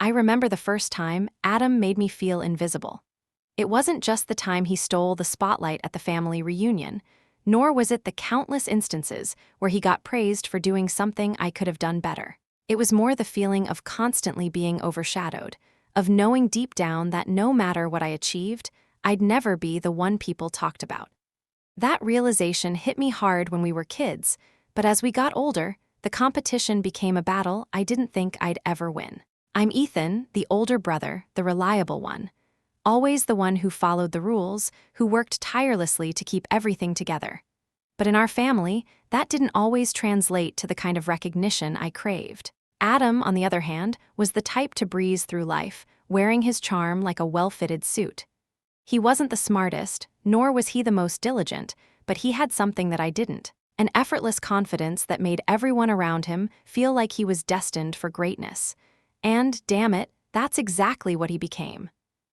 I remember the first time Adam made me feel invisible. It wasn't just the time he stole the spotlight at the family reunion, nor was it the countless instances where he got praised for doing something I could have done better. It was more the feeling of constantly being overshadowed, of knowing deep down that no matter what I achieved, I'd never be the one people talked about. That realization hit me hard when we were kids, but as we got older, the competition became a battle I didn't think I'd ever win. I'm Ethan, the older brother, the reliable one. Always the one who followed the rules, who worked tirelessly to keep everything together. But in our family, that didn't always translate to the kind of recognition I craved. Adam, on the other hand, was the type to breeze through life, wearing his charm like a well-fitted suit. He wasn't the smartest, nor was he the most diligent, but he had something that I didn't. An effortless confidence that made everyone around him feel like he was destined for greatness. And, damn it, that's exactly what he became.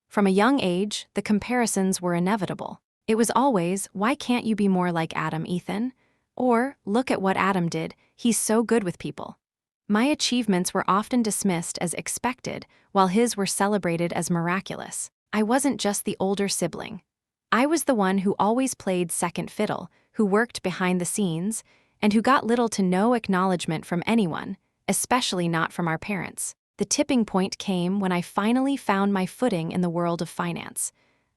From a young age, the comparisons were inevitable. It was always, why can't you be more like Adam, Ethan? Or, look at what Adam did, he's so good with people. My achievements were often dismissed as expected, while his were celebrated as miraculous. I wasn't just the older sibling. I was the one who always played second fiddle, who worked behind the scenes, and who got little to no acknowledgement from anyone, especially not from our parents. The tipping point came when I finally found my footing in the world of finance.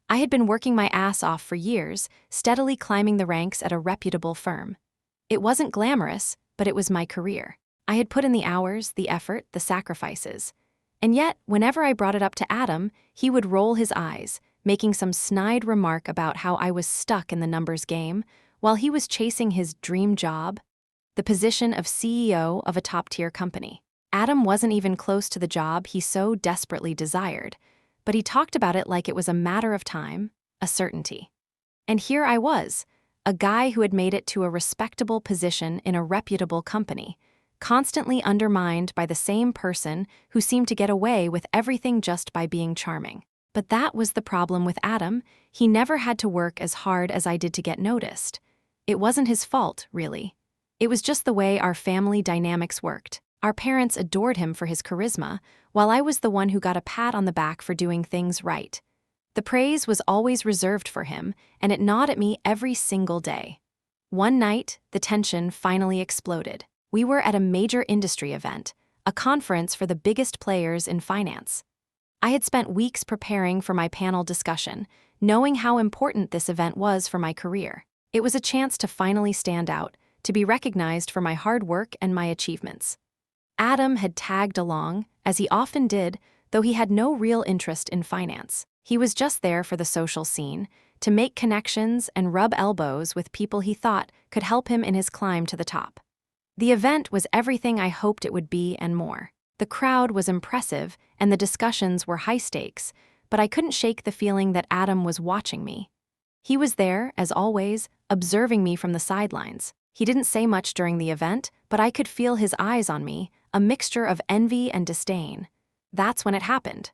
I had been working my ass off for years, steadily climbing the ranks at a reputable firm. It wasn't glamorous, but it was my career. I had put in the hours, the effort, the sacrifices. And yet, whenever I brought it up to Adam, he would roll his eyes, making some snide remark about how I was stuck in the numbers game, while he was chasing his dream job, the position of CEO of a top-tier company. Adam wasn't even close to the job he so desperately desired, but he talked about it like it was a matter of time, a certainty. And here I was, a guy who had made it to a respectable position in a reputable company, constantly undermined by the same person who seemed to get away with everything just by being charming. But that was the problem with Adam. He never had to work as hard as I did to get noticed. It wasn't his fault, really. It was just the way our family dynamics worked. Our parents adored him for his charisma, while I was the one who got a pat on the back for doing things right. The praise was always reserved for him, and it gnawed at me every single day. One night, the tension finally exploded. We were at a major industry event, a conference for the biggest players in finance. I had spent weeks preparing for my panel discussion, knowing how important this event was for my career. It was a chance to finally stand out, to be recognized for my hard work and my achievements. Adam had tagged along, as he often did, though he had no real interest in finance. He was just there for the social scene, to make connections and rub elbows with people he thought could help him in his climb to the top. The event was everything I hoped it would be and more. The crowd was impressive, and the discussions were high stakes, but I couldn't shake the feeling that Adam was watching me. He was there, as always, observing me from the sidelines. He didn't say much during the event, but I could feel his eyes on me, a mixture of envy and disdain. That's when it happened.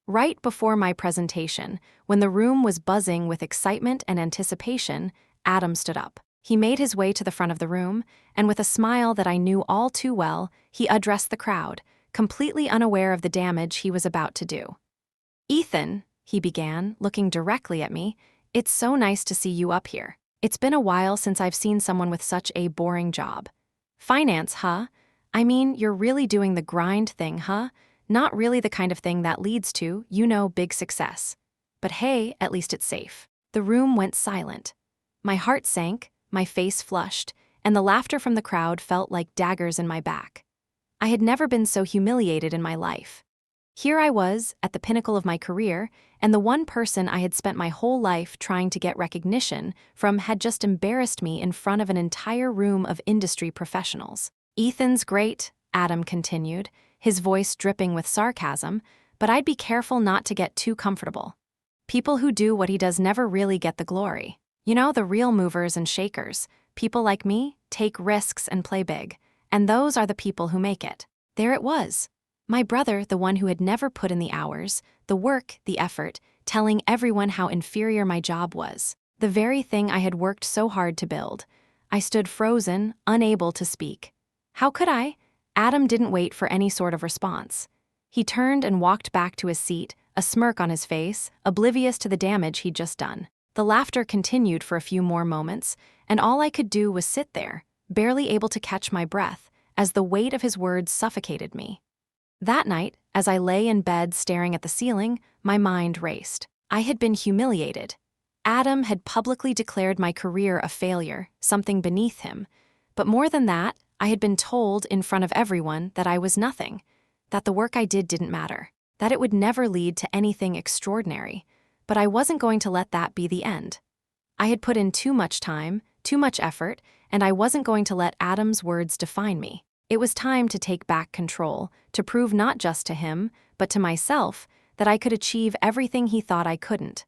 Right before my presentation, when the room was buzzing with excitement and anticipation, Adam stood up. He made his way to the front of the room, and with a smile that I knew all too well, he addressed the crowd, completely unaware of the damage he was about to do. "Ethan," he began, looking directly at me, "it's so nice to see you up here. It's been a while since I've seen someone with such a boring job. Finance, huh? I mean, you're really doing the grind thing, huh? Not really the kind of thing that leads to, big success. But hey, at least it's safe." The room went silent. My heart sank, my face flushed, and the laughter from the crowd felt like daggers in my back. I had never been so humiliated in my life. Here I was, at the pinnacle of my career, and the one person I had spent my whole life trying to get recognition from had just embarrassed me in front of an entire room of industry professionals. "Ethan's great," Adam continued, his voice dripping with sarcasm, "but I'd be careful not to get too comfortable. People who do what he does never really get the glory. The real movers and shakers, people like me, take risks and play big, and those are the people who make it." There it was. My brother, the one who had never put in the hours, the work, the effort, telling everyone how inferior my job was. The very thing I had worked so hard to build. I stood frozen, unable to speak. How could I? Adam didn't wait for any sort of response. He turned and walked back to his seat, a smirk on his face, oblivious to the damage he'd just done. The laughter continued for a few more moments, and all I could do was sit there, barely able to catch my breath, as the weight of his words suffocated me. That night, as I lay in bed staring at the ceiling, my mind raced. I had been humiliated. Adam had publicly declared my career a failure, something beneath him. But more than that, I had been told in front of everyone that I was nothing, that the work I did didn't matter, that it would never lead to anything extraordinary. But I wasn't going to let that be the end. I had put in too much time, too much effort, and I wasn't going to let Adam's words define me. It was time to take back control, to prove not just to him, but to myself, that I could achieve everything he thought I couldn't.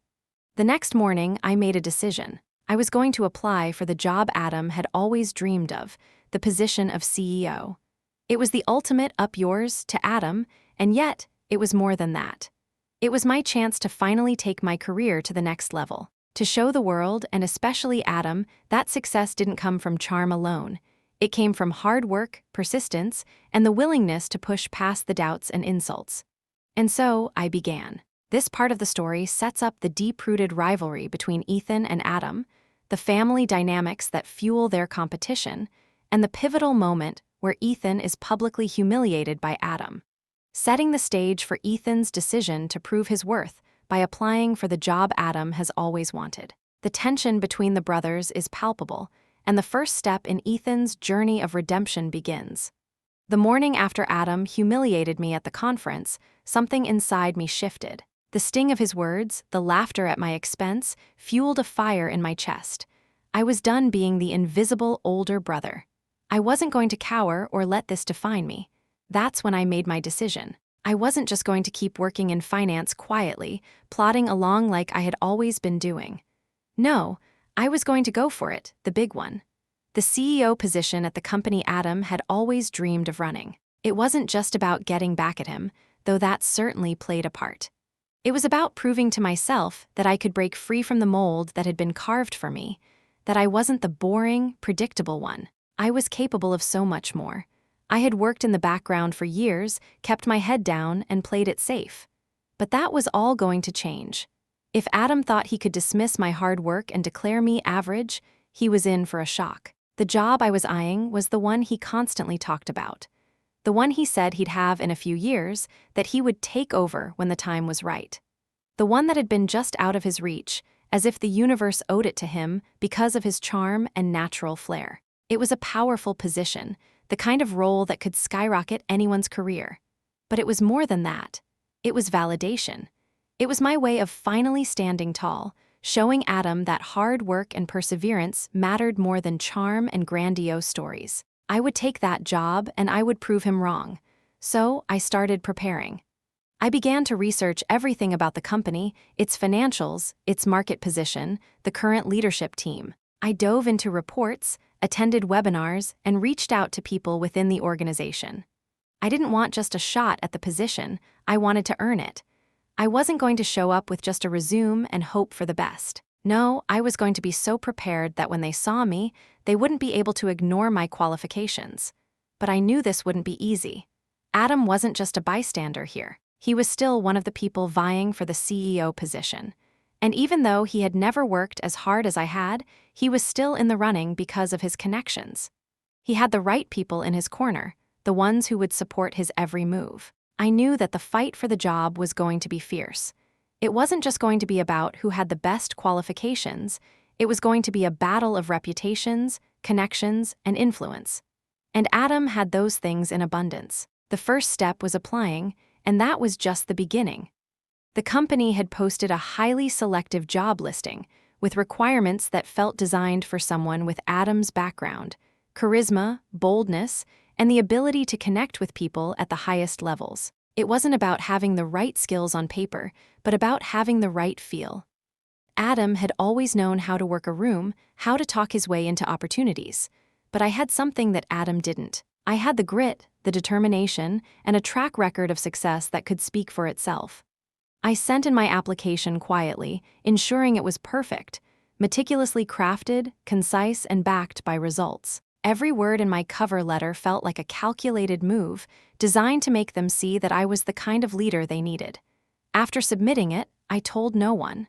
The next morning, I made a decision. I was going to apply for the job Adam had always dreamed of, the position of CEO. It was the ultimate up yours to Adam, and yet, it was more than that. It was my chance to finally take my career to the next level, to show the world, and especially Adam, that success didn't come from charm alone. It came from hard work, persistence, and the willingness to push past the doubts and insults. And so, I began. This part of the story sets up the deep-rooted rivalry between Ethan and Adam, the family dynamics that fuel their competition, and the pivotal moment where Ethan is publicly humiliated by Adam, setting the stage for Ethan's decision to prove his worth by applying for the job Adam has always wanted. The tension between the brothers is palpable, and the first step in Ethan's journey of redemption begins. The morning after Adam humiliated me at the conference, something inside me shifted. The sting of his words, the laughter at my expense, fueled a fire in my chest. I was done being the invisible older brother. I wasn't going to cower or let this define me. That's when I made my decision. I wasn't just going to keep working in finance quietly, plodding along like I had always been doing. No, I was going to go for it, the big one. The CEO position at the company Adam had always dreamed of running. It wasn't just about getting back at him, though that certainly played a part. It was about proving to myself that I could break free from the mold that had been carved for me, that I wasn't the boring, predictable one. I was capable of so much more. I had worked in the background for years, kept my head down, and played it safe. But that was all going to change. If Adam thought he could dismiss my hard work and declare me average, he was in for a shock. The job I was eyeing was the one he constantly talked about. The one he said he'd have in a few years, that he would take over when the time was right. The one that had been just out of his reach, as if the universe owed it to him because of his charm and natural flair. It was a powerful position, the kind of role that could skyrocket anyone's career. But it was more than that. It was validation. It was my way of finally standing tall, showing Adam that hard work and perseverance mattered more than charm and grandiose stories. I would take that job and I would prove him wrong. So I started preparing. I began to research everything about the company, its financials, its market position, the current leadership team. I dove into reports, attended webinars, and reached out to people within the organization. I didn't want just a shot at the position, I wanted to earn it. I wasn't going to show up with just a resume and hope for the best. No, I was going to be so prepared that when they saw me, they wouldn't be able to ignore my qualifications. But I knew this wouldn't be easy. Adam wasn't just a bystander here. He was still one of the people vying for the CEO position. And even though he had never worked as hard as I had, he was still in the running because of his connections. He had the right people in his corner, the ones who would support his every move. I knew that the fight for the job was going to be fierce. It wasn't just going to be about who had the best qualifications, it was going to be a battle of reputations, connections, and influence. And Adam had those things in abundance. The first step was applying, and that was just the beginning. The company had posted a highly selective job listing, with requirements that felt designed for someone with Adam's background, charisma, boldness, and the ability to connect with people at the highest levels. It wasn't about having the right skills on paper, but about having the right feel. Adam had always known how to work a room, how to talk his way into opportunities. But I had something that Adam didn't. I had the grit, the determination, and a track record of success that could speak for itself. I sent in my application quietly, ensuring it was perfect, meticulously crafted, concise, and backed by results. Every word in my cover letter felt like a calculated move, designed to make them see that I was the kind of leader they needed. After submitting it, I told no one.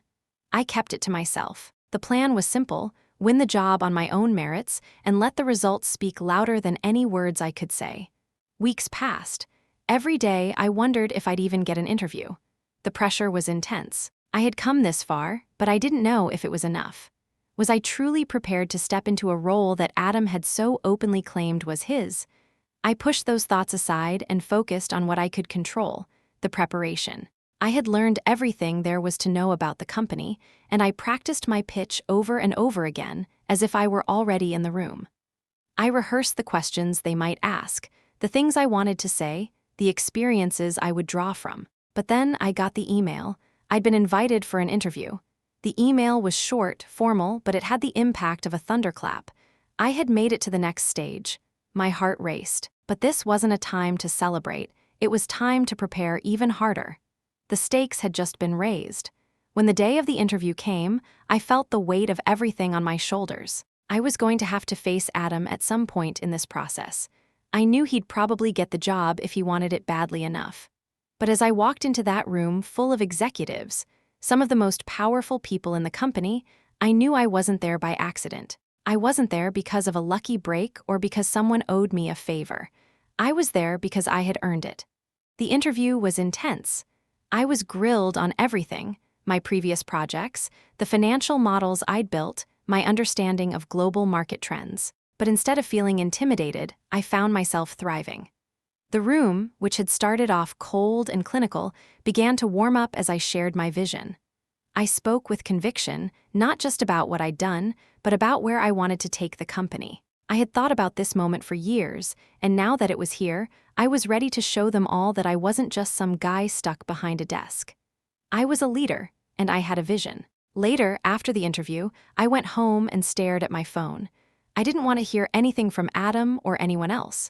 I kept it to myself. The plan was simple: win the job on my own merits and let the results speak louder than any words I could say. Weeks passed. Every day, I wondered if I'd even get an interview. The pressure was intense. I had come this far, but I didn't know if it was enough. Was I truly prepared to step into a role that Adam had so openly claimed was his? I pushed those thoughts aside and focused on what I could control: the preparation. I had learned everything there was to know about the company, and I practiced my pitch over and over again as if I were already in the room. I rehearsed the questions they might ask, the things I wanted to say, the experiences I would draw from. But then I got the email. I'd been invited for an interview. The email was short, formal, but it had the impact of a thunderclap. I had made it to the next stage. My heart raced. But this wasn't a time to celebrate. It was time to prepare even harder. The stakes had just been raised. When the day of the interview came, I felt the weight of everything on my shoulders. I was going to have to face Adam at some point in this process. I knew he'd probably get the job if he wanted it badly enough. But as I walked into that room full of executives, some of the most powerful people in the company, I knew I wasn't there by accident. I wasn't there because of a lucky break or because someone owed me a favor. I was there because I had earned it. The interview was intense. I was grilled on everything: my previous projects, the financial models I'd built, my understanding of global market trends. But instead of feeling intimidated, I found myself thriving. The room, which had started off cold and clinical, began to warm up as I shared my vision. I spoke with conviction, not just about what I'd done, but about where I wanted to take the company. I had thought about this moment for years, and now that it was here, I was ready to show them all that I wasn't just some guy stuck behind a desk. I was a leader, and I had a vision. Later, after the interview, I went home and stared at my phone. I didn't want to hear anything from Adam or anyone else.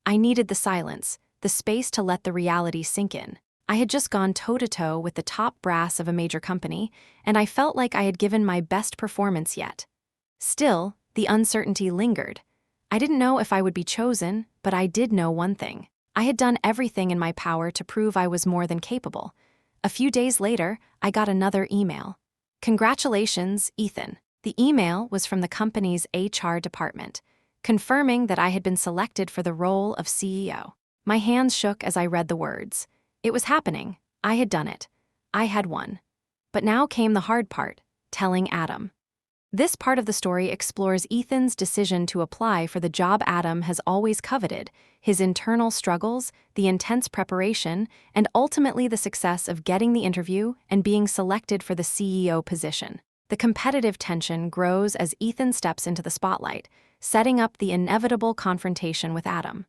I needed the silence, the space to let the reality sink in. I had just gone toe-to-toe with the top brass of a major company, and I felt like I had given my best performance yet. Still, the uncertainty lingered. I didn't know if I would be chosen, but I did know one thing. I had done everything in my power to prove I was more than capable. A few days later, I got another email. "Congratulations, Ethan." The email was from the company's HR department, confirming that I had been selected for the role of CEO. My hands shook as I read the words. It was happening. I had done it. I had won. But now came the hard part: telling Adam. This part of the story explores Ethan's decision to apply for the job Adam has always coveted, his internal struggles, the intense preparation, and ultimately the success of getting the interview and being selected for the CEO position. The competitive tension grows as Ethan steps into the spotlight, setting up the inevitable confrontation with Adam.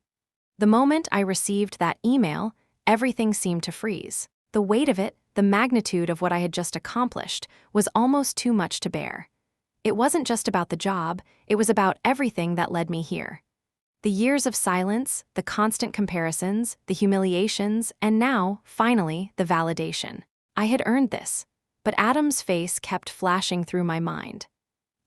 The moment I received that email, everything seemed to freeze. The weight of it, the magnitude of what I had just accomplished, was almost too much to bear. It wasn't just about the job, it was about everything that led me here. The years of silence, the constant comparisons, the humiliations, and now, finally, the validation. I had earned this. But Adam's face kept flashing through my mind.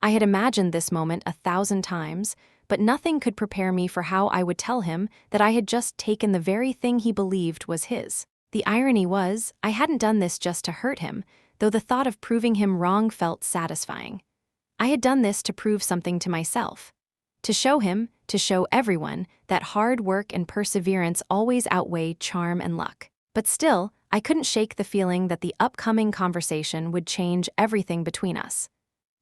I had imagined this moment 1,000 times, but nothing could prepare me for how I would tell him that I had just taken the very thing he believed was his. The irony was, I hadn't done this just to hurt him, though the thought of proving him wrong felt satisfying. I had done this to prove something to myself. To show him, to show everyone, that hard work and perseverance always outweigh charm and luck. But still, I couldn't shake the feeling that the upcoming conversation would change everything between us.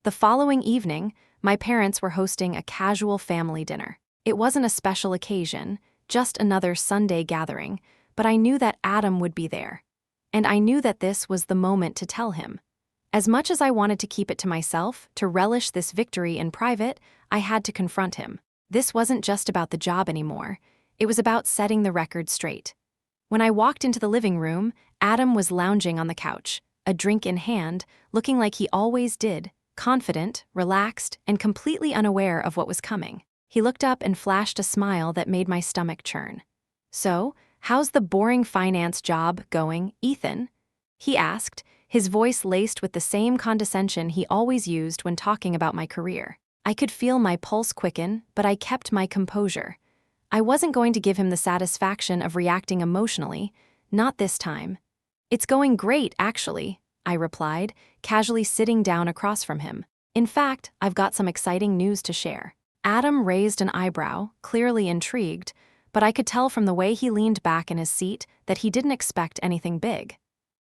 The following evening, my parents were hosting a casual family dinner. It wasn't a special occasion, just another Sunday gathering, but I knew that Adam would be there. And I knew that this was the moment to tell him. As much as I wanted to keep it to myself, to relish this victory in private, I had to confront him. This wasn't just about the job anymore. It was about setting the record straight. When I walked into the living room, Adam was lounging on the couch, a drink in hand, looking like he always did, confident, relaxed, and completely unaware of what was coming. He looked up and flashed a smile that made my stomach churn. "So, how's the boring finance job going, Ethan?" he asked, his voice laced with the same condescension he always used when talking about my career. I could feel my pulse quicken, but I kept my composure. I wasn't going to give him the satisfaction of reacting emotionally, not this time. "It's going great, actually," I replied, casually sitting down across from him. "In fact, I've got some exciting news to share." Adam raised an eyebrow, clearly intrigued, but I could tell from the way he leaned back in his seat that he didn't expect anything big.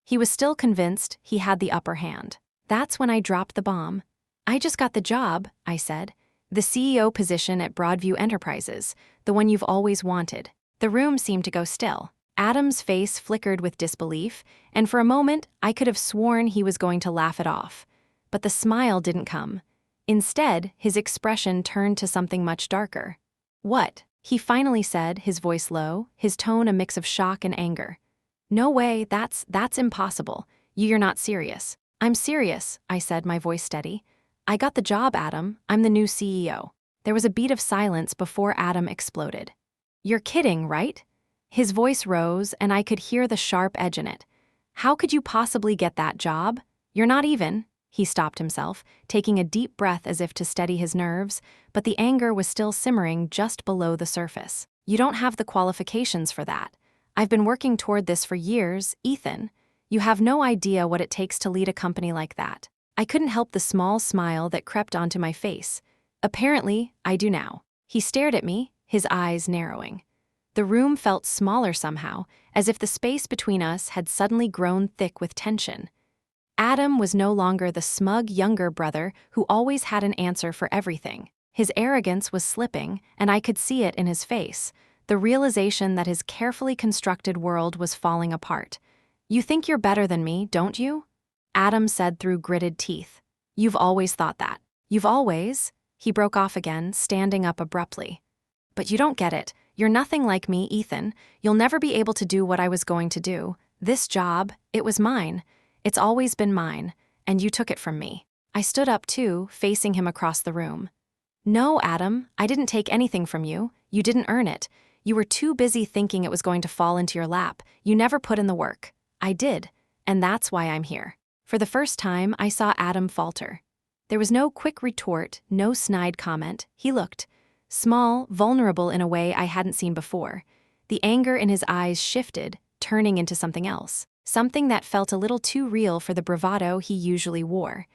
He was still convinced he had the upper hand. That's when I dropped the bomb. "I just got the job," I said. "The CEO position at Broadview Enterprises, the one you've always wanted." The room seemed to go still. Adam's face flickered with disbelief, and for a moment I could have sworn he was going to laugh it off. But the smile didn't come. Instead, his expression turned to something much darker. "What?" he finally said, his voice low, his tone a mix of shock and anger. "No way, that's impossible. You're not serious." "I'm serious," I said, my voice steady. "I got the job, Adam. I'm the new CEO." There was a beat of silence before Adam exploded. "You're kidding, right?" His voice rose, and I could hear the sharp edge in it. "How could you possibly get that job? You're not even—" He stopped himself, taking a deep breath as if to steady his nerves, but the anger was still simmering just below the surface. "You don't have the qualifications for that. I've been working toward this for years, Ethan. You have no idea what it takes to lead a company like that." I couldn't help the small smile that crept onto my face. "Apparently, I do now." He stared at me, his eyes narrowing. The room felt smaller somehow, as if the space between us had suddenly grown thick with tension. Adam was no longer the smug younger brother who always had an answer for everything. His arrogance was slipping, and I could see it in his face, the realization that his carefully constructed world was falling apart. "You think you're better than me, don't you?" Adam said through gritted teeth. "You've always thought that. You've always—" He broke off again, standing up abruptly. "But you don't get it. You're nothing like me, Ethan. You'll never be able to do what I was going to do. This job, it was mine. It's always been mine, and you took it from me." I stood up too, facing him across the room. "No, Adam, I didn't take anything from you. You didn't earn it. You were too busy thinking it was going to fall into your lap. You never put in the work. I did, and that's why I'm here." For the first time, I saw Adam falter. There was no quick retort, no snide comment. He looked small, vulnerable in a way I hadn't seen before. The anger in his eyes shifted, turning into something else. Something that felt a little too real for the bravado he usually wore.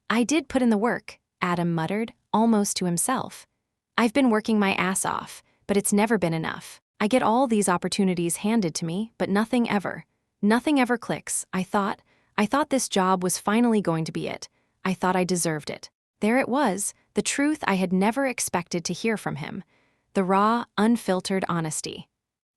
"I did put in the work," Adam muttered, almost to himself. "I've been working my ass off, but it's never been enough. I get all these opportunities handed to me, but nothing ever clicks. I thought this job was finally going to be it. I thought I deserved it." There it was, the truth I had never expected to hear from him. The raw, unfiltered honesty.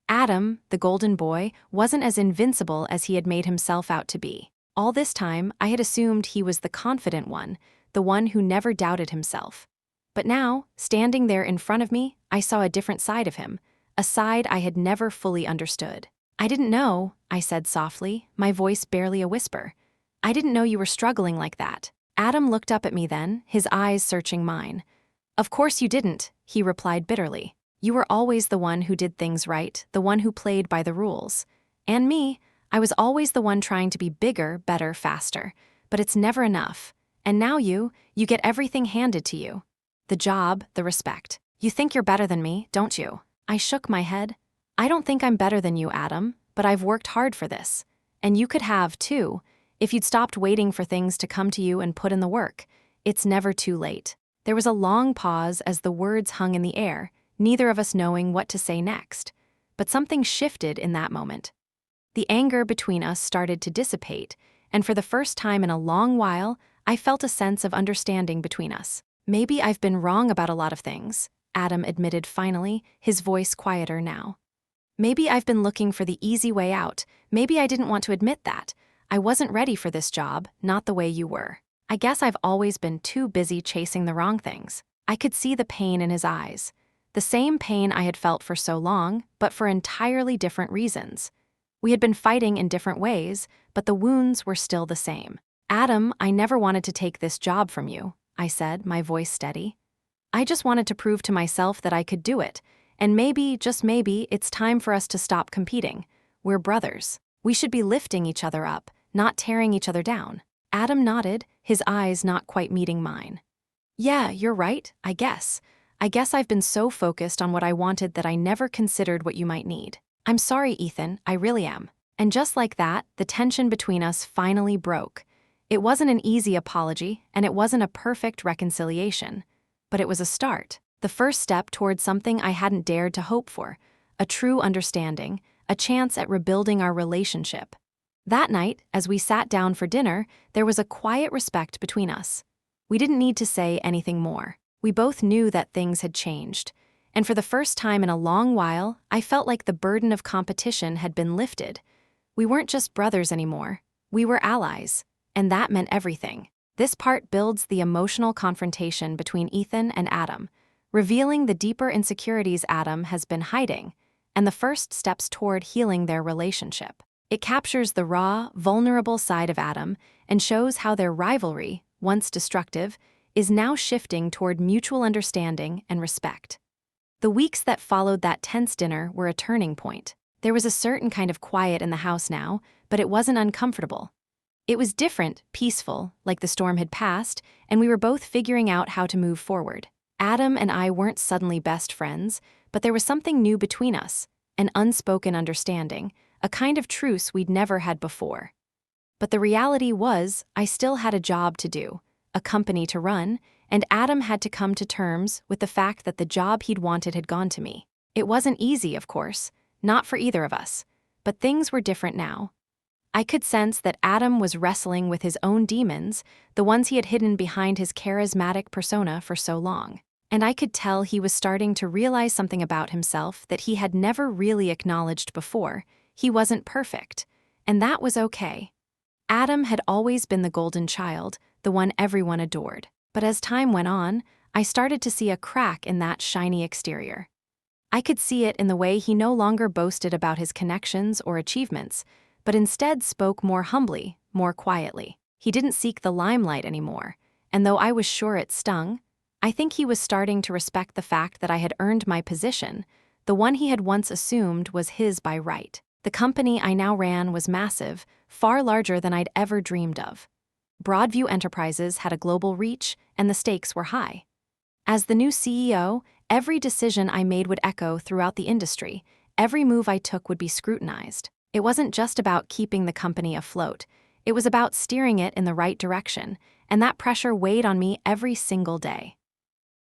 Adam, the golden boy, wasn't as invincible as he had made himself out to be. All this time, I had assumed he was the confident one, the one who never doubted himself. But now, standing there in front of me, I saw a different side of him, a side I had never fully understood. "I didn't know," I said softly, my voice barely a whisper. "I didn't know you were struggling like that." Adam looked up at me then, his eyes searching mine. "Of course you didn't," he replied bitterly. "You were always the one who did things right, the one who played by the rules. And me, I was always the one trying to be bigger, better, faster. But it's never enough. And now you get everything handed to you. The job, the respect. You think you're better than me, don't you?" I shook my head. "I don't think I'm better than you, Adam, but I've worked hard for this. And you could have, too, if you'd stopped waiting for things to come to you and put in the work. It's never too late." There was a long pause as the words hung in the air, neither of us knowing what to say next. But something shifted in that moment. The anger between us started to dissipate, and for the first time in a long while, I felt a sense of understanding between us. "Maybe I've been wrong about a lot of things," Adam admitted finally, his voice quieter now. "Maybe I've been looking for the easy way out. Maybe I didn't want to admit that. I wasn't ready for this job, not the way you were. I guess I've always been too busy chasing the wrong things." I could see the pain in his eyes. The same pain I had felt for so long, but for entirely different reasons. We had been fighting in different ways, but the wounds were still the same. "Adam, I never wanted to take this job from you," I said, my voice steady. "I just wanted to prove to myself that I could do it, and maybe, just maybe, it's time for us to stop competing. We're brothers. We should be lifting each other up, not tearing each other down." Adam nodded, his eyes not quite meeting mine. Yeah, you're right, I guess. I guess I've been so focused on what I wanted that I never considered what you might need. I'm sorry, Ethan, I really am. And just like that, the tension between us finally broke. It wasn't an easy apology, and it wasn't a perfect reconciliation. But it was a start, the first step towards something I hadn't dared to hope for, a true understanding, a chance at rebuilding our relationship. That night, as we sat down for dinner, there was a quiet respect between us. We didn't need to say anything more. We both knew that things had changed. And for the first time in a long while, I felt like the burden of competition had been lifted. We weren't just brothers anymore. We were allies. And that meant everything. This part builds the emotional confrontation between Ethan and Adam, revealing the deeper insecurities Adam has been hiding, and the first steps toward healing their relationship. It captures the raw, vulnerable side of Adam and shows how their rivalry, once destructive, is now shifting toward mutual understanding and respect. The weeks that followed that tense dinner were a turning point. There was a certain kind of quiet in the house now, but it wasn't uncomfortable. It was different, peaceful, like the storm had passed, and we were both figuring out how to move forward. Adam and I weren't suddenly best friends, but there was something new between us, an unspoken understanding, a kind of truce we'd never had before. But the reality was, I still had a job to do, a company to run, and Adam had to come to terms with the fact that the job he'd wanted had gone to me. It wasn't easy, of course, not for either of us, but things were different now. I could sense that Adam was wrestling with his own demons, the ones he had hidden behind his charismatic persona for so long. And I could tell he was starting to realize something about himself that he had never really acknowledged before. He wasn't perfect, and that was okay. Adam had always been the golden child, the one everyone adored. But as time went on, I started to see a crack in that shiny exterior. I could see it in the way he no longer boasted about his connections or achievements, but instead spoke more humbly, more quietly. He didn't seek the limelight anymore, and though I was sure it stung, I think he was starting to respect the fact that I had earned my position. The one he had once assumed was his by right. The company I now ran was massive, far larger than I'd ever dreamed of. Broadview Enterprises had a global reach, and the stakes were high. As the new CEO, every decision I made would echo throughout the industry. Every move I took would be scrutinized. It wasn't just about keeping the company afloat. It was about steering it in the right direction, and that pressure weighed on me every single day.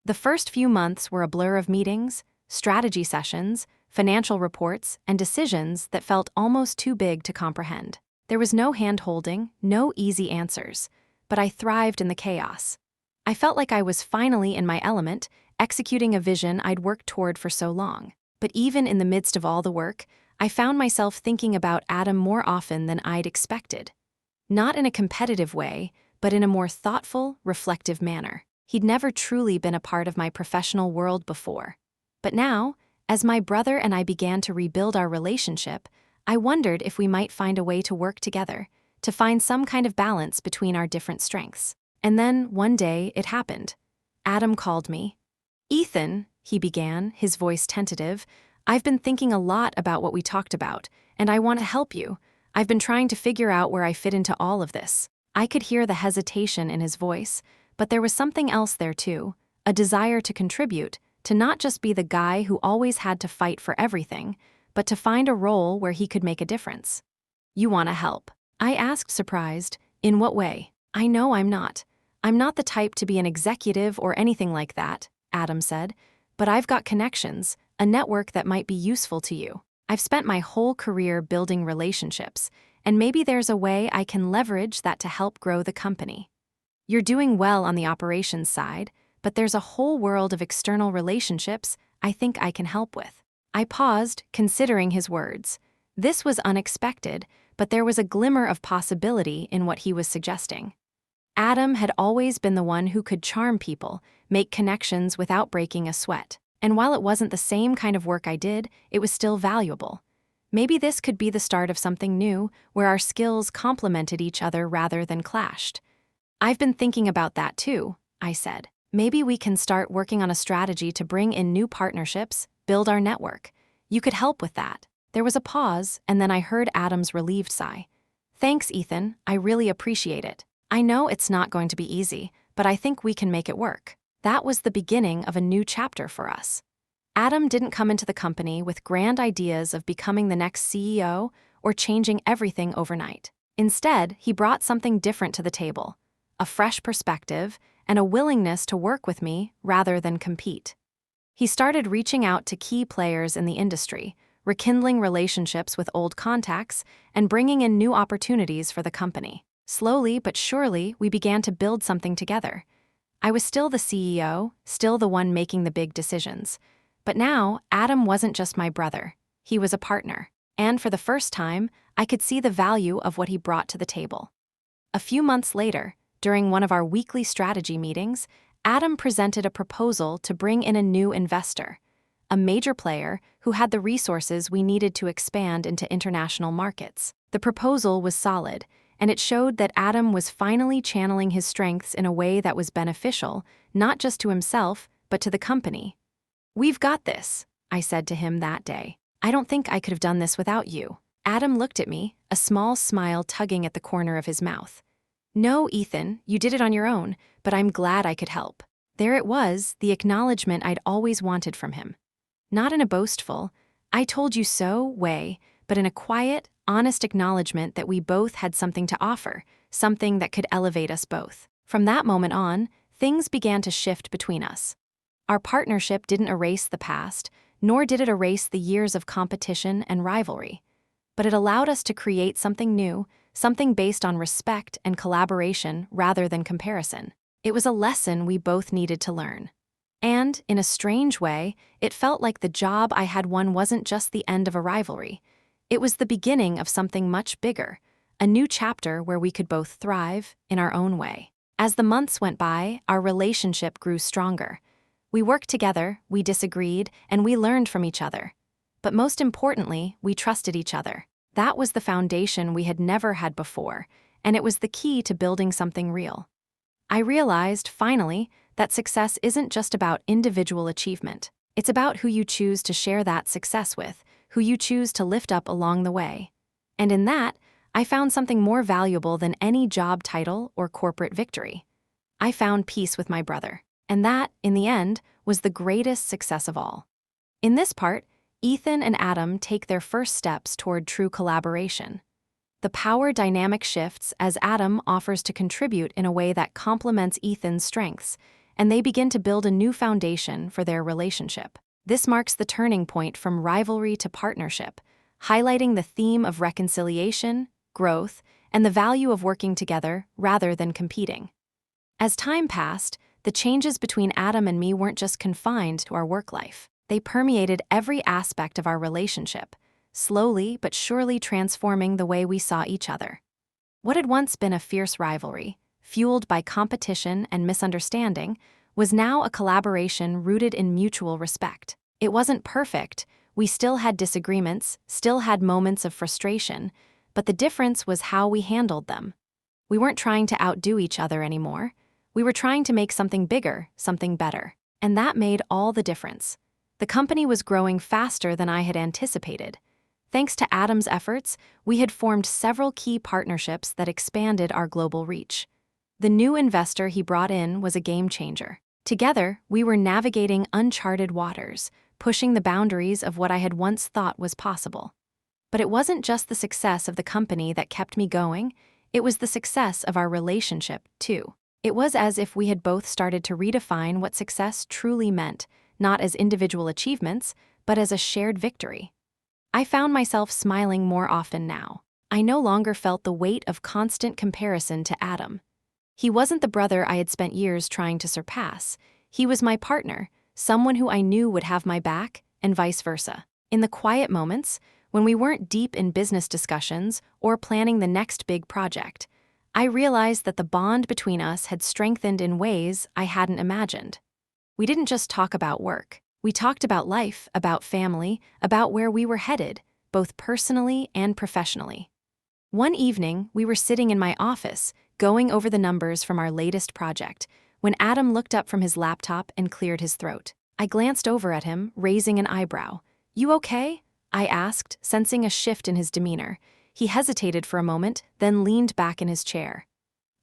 The first few months were a blur of meetings, strategy sessions, financial reports, and decisions that felt almost too big to comprehend. There was no hand-holding, no easy answers, but I thrived in the chaos. I felt like I was finally in my element, executing a vision I'd worked toward for so long. But even in the midst of all the work, I found myself thinking about Adam more often than I'd expected. Not in a competitive way, but in a more thoughtful, reflective manner. He'd never truly been a part of my professional world before. But now, as my brother and I began to rebuild our relationship, I wondered if we might find a way to work together, to find some kind of balance between our different strengths. And then, one day, it happened. Adam called me. "Ethan," he began, his voice tentative, "I've been thinking a lot about what we talked about, and I want to help you. I've been trying to figure out where I fit into all of this." I could hear the hesitation in his voice, but there was something else there too, a desire to contribute, to not just be the guy who always had to fight for everything, but to find a role where he could make a difference. "You want to help?" I asked, surprised. "In what way?" "I know I'm not. I'm not the type to be an executive or anything like that," Adam said, "but I've got connections, a network that might be useful to you. I've spent my whole career building relationships, and maybe there's a way I can leverage that to help grow the company. You're doing well on the operations side, but there's a whole world of external relationships I think I can help with." I paused, considering his words. This was unexpected, but there was a glimmer of possibility in what he was suggesting. Adam had always been the one who could charm people, make connections without breaking a sweat. And while it wasn't the same kind of work I did, it was still valuable. Maybe this could be the start of something new, where our skills complemented each other rather than clashed. "I've been thinking about that too," I said. "Maybe we can start working on a strategy to bring in new partnerships, build our network. You could help with that." There was a pause, and then I heard Adam's relieved sigh. "Thanks, Ethan, I really appreciate it. I know it's not going to be easy, but I think we can make it work." That was the beginning of a new chapter for us. Adam didn't come into the company with grand ideas of becoming the next CEO or changing everything overnight. Instead, he brought something different to the table, a fresh perspective and a willingness to work with me rather than compete. He started reaching out to key players in the industry, rekindling relationships with old contacts, and bringing in new opportunities for the company. Slowly but surely, we began to build something together. I was still the CEO, still the one making the big decisions. But now, Adam wasn't just my brother. He was a partner. And for the first time, I could see the value of what he brought to the table. A few months later, during one of our weekly strategy meetings, Adam presented a proposal to bring in a new investor, a major player who had the resources we needed to expand into international markets. The proposal was solid, and it showed that Adam was finally channeling his strengths in a way that was beneficial, not just to himself, but to the company. "We've got this," I said to him that day. "I don't think I could have done this without you." Adam looked at me, a small smile tugging at the corner of his mouth. "No, Ethan, you did it on your own, but I'm glad I could help." There it was, the acknowledgement I'd always wanted from him. Not in a boastful, "I told you so" way, but in a quiet, honest acknowledgement that we both had something to offer, something that could elevate us both. From that moment on, things began to shift between us. Our partnership didn't erase the past, nor did it erase the years of competition and rivalry. But it allowed us to create something new, something based on respect and collaboration rather than comparison. It was a lesson we both needed to learn. And, in a strange way, it felt like the job I had won wasn't just the end of a rivalry. It was the beginning of something much bigger, a new chapter where we could both thrive in our own way. As the months went by, our relationship grew stronger. We worked together, we disagreed, and we learned from each other. But most importantly, we trusted each other. That was the foundation we had never had before, and it was the key to building something real. I realized, finally, that success isn't just about individual achievement. It's about who you choose to share that success with, who you choose to lift up along the way. And in that, I found something more valuable than any job title or corporate victory. I found peace with my brother. And that, in the end, was the greatest success of all. In this part, Ethan and Adam take their first steps toward true collaboration. The power dynamic shifts as Adam offers to contribute in a way that complements Ethan's strengths, and they begin to build a new foundation for their relationship. This marks the turning point from rivalry to partnership, highlighting the theme of reconciliation, growth, and the value of working together rather than competing. As time passed, the changes between Adam and me weren't just confined to our work life. They permeated every aspect of our relationship, slowly but surely transforming the way we saw each other. What had once been a fierce rivalry, fueled by competition and misunderstanding, was now a collaboration rooted in mutual respect. It wasn't perfect, we still had disagreements, still had moments of frustration, but the difference was how we handled them. We weren't trying to outdo each other anymore. We were trying to make something bigger, something better. And that made all the difference. The company was growing faster than I had anticipated. Thanks to Adam's efforts, we had formed several key partnerships that expanded our global reach. The new investor he brought in was a game changer. Together, we were navigating uncharted waters, pushing the boundaries of what I had once thought was possible. But it wasn't just the success of the company that kept me going, it was the success of our relationship, too. It was as if we had both started to redefine what success truly meant, not as individual achievements, but as a shared victory. I found myself smiling more often now. I no longer felt the weight of constant comparison to Adam. He wasn't the brother I had spent years trying to surpass. He was my partner, someone who I knew would have my back, and vice versa. In the quiet moments, when we weren't deep in business discussions or planning the next big project, I realized that the bond between us had strengthened in ways I hadn't imagined. We didn't just talk about work. We talked about life, about family, about where we were headed, both personally and professionally. One evening, we were sitting in my office, going over the numbers from our latest project, when Adam looked up from his laptop and cleared his throat. I glanced over at him, raising an eyebrow. "You okay?" I asked, sensing a shift in his demeanor. He hesitated for a moment, then leaned back in his chair.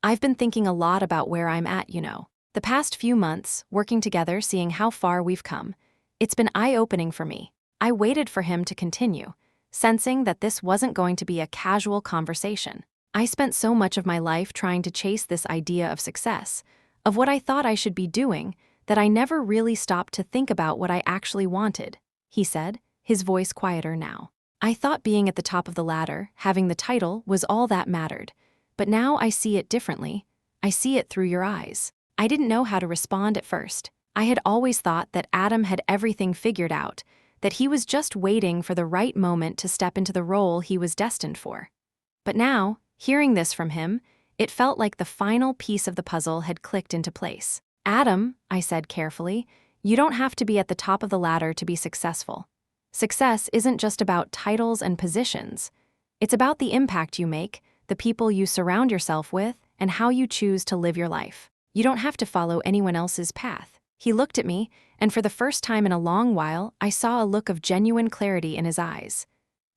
"I've been thinking a lot about where I'm at, you know." The past few months, working together, seeing how far we've come, it's been eye-opening for me. I waited for him to continue, sensing that this wasn't going to be a casual conversation. I spent so much of my life trying to chase this idea of success, of what I thought I should be doing, that I never really stopped to think about what I actually wanted, he said, his voice quieter now. I thought being at the top of the ladder, having the title, was all that mattered. But now I see it differently. I see it through your eyes. I didn't know how to respond at first. I had always thought that Adam had everything figured out, that he was just waiting for the right moment to step into the role he was destined for. But now, hearing this from him, it felt like the final piece of the puzzle had clicked into place. Adam, I said carefully, you don't have to be at the top of the ladder to be successful. Success isn't just about titles and positions. It's about the impact you make, the people you surround yourself with, and how you choose to live your life. You don't have to follow anyone else's path. He looked at me, and for the first time in a long while, I saw a look of genuine clarity in his eyes.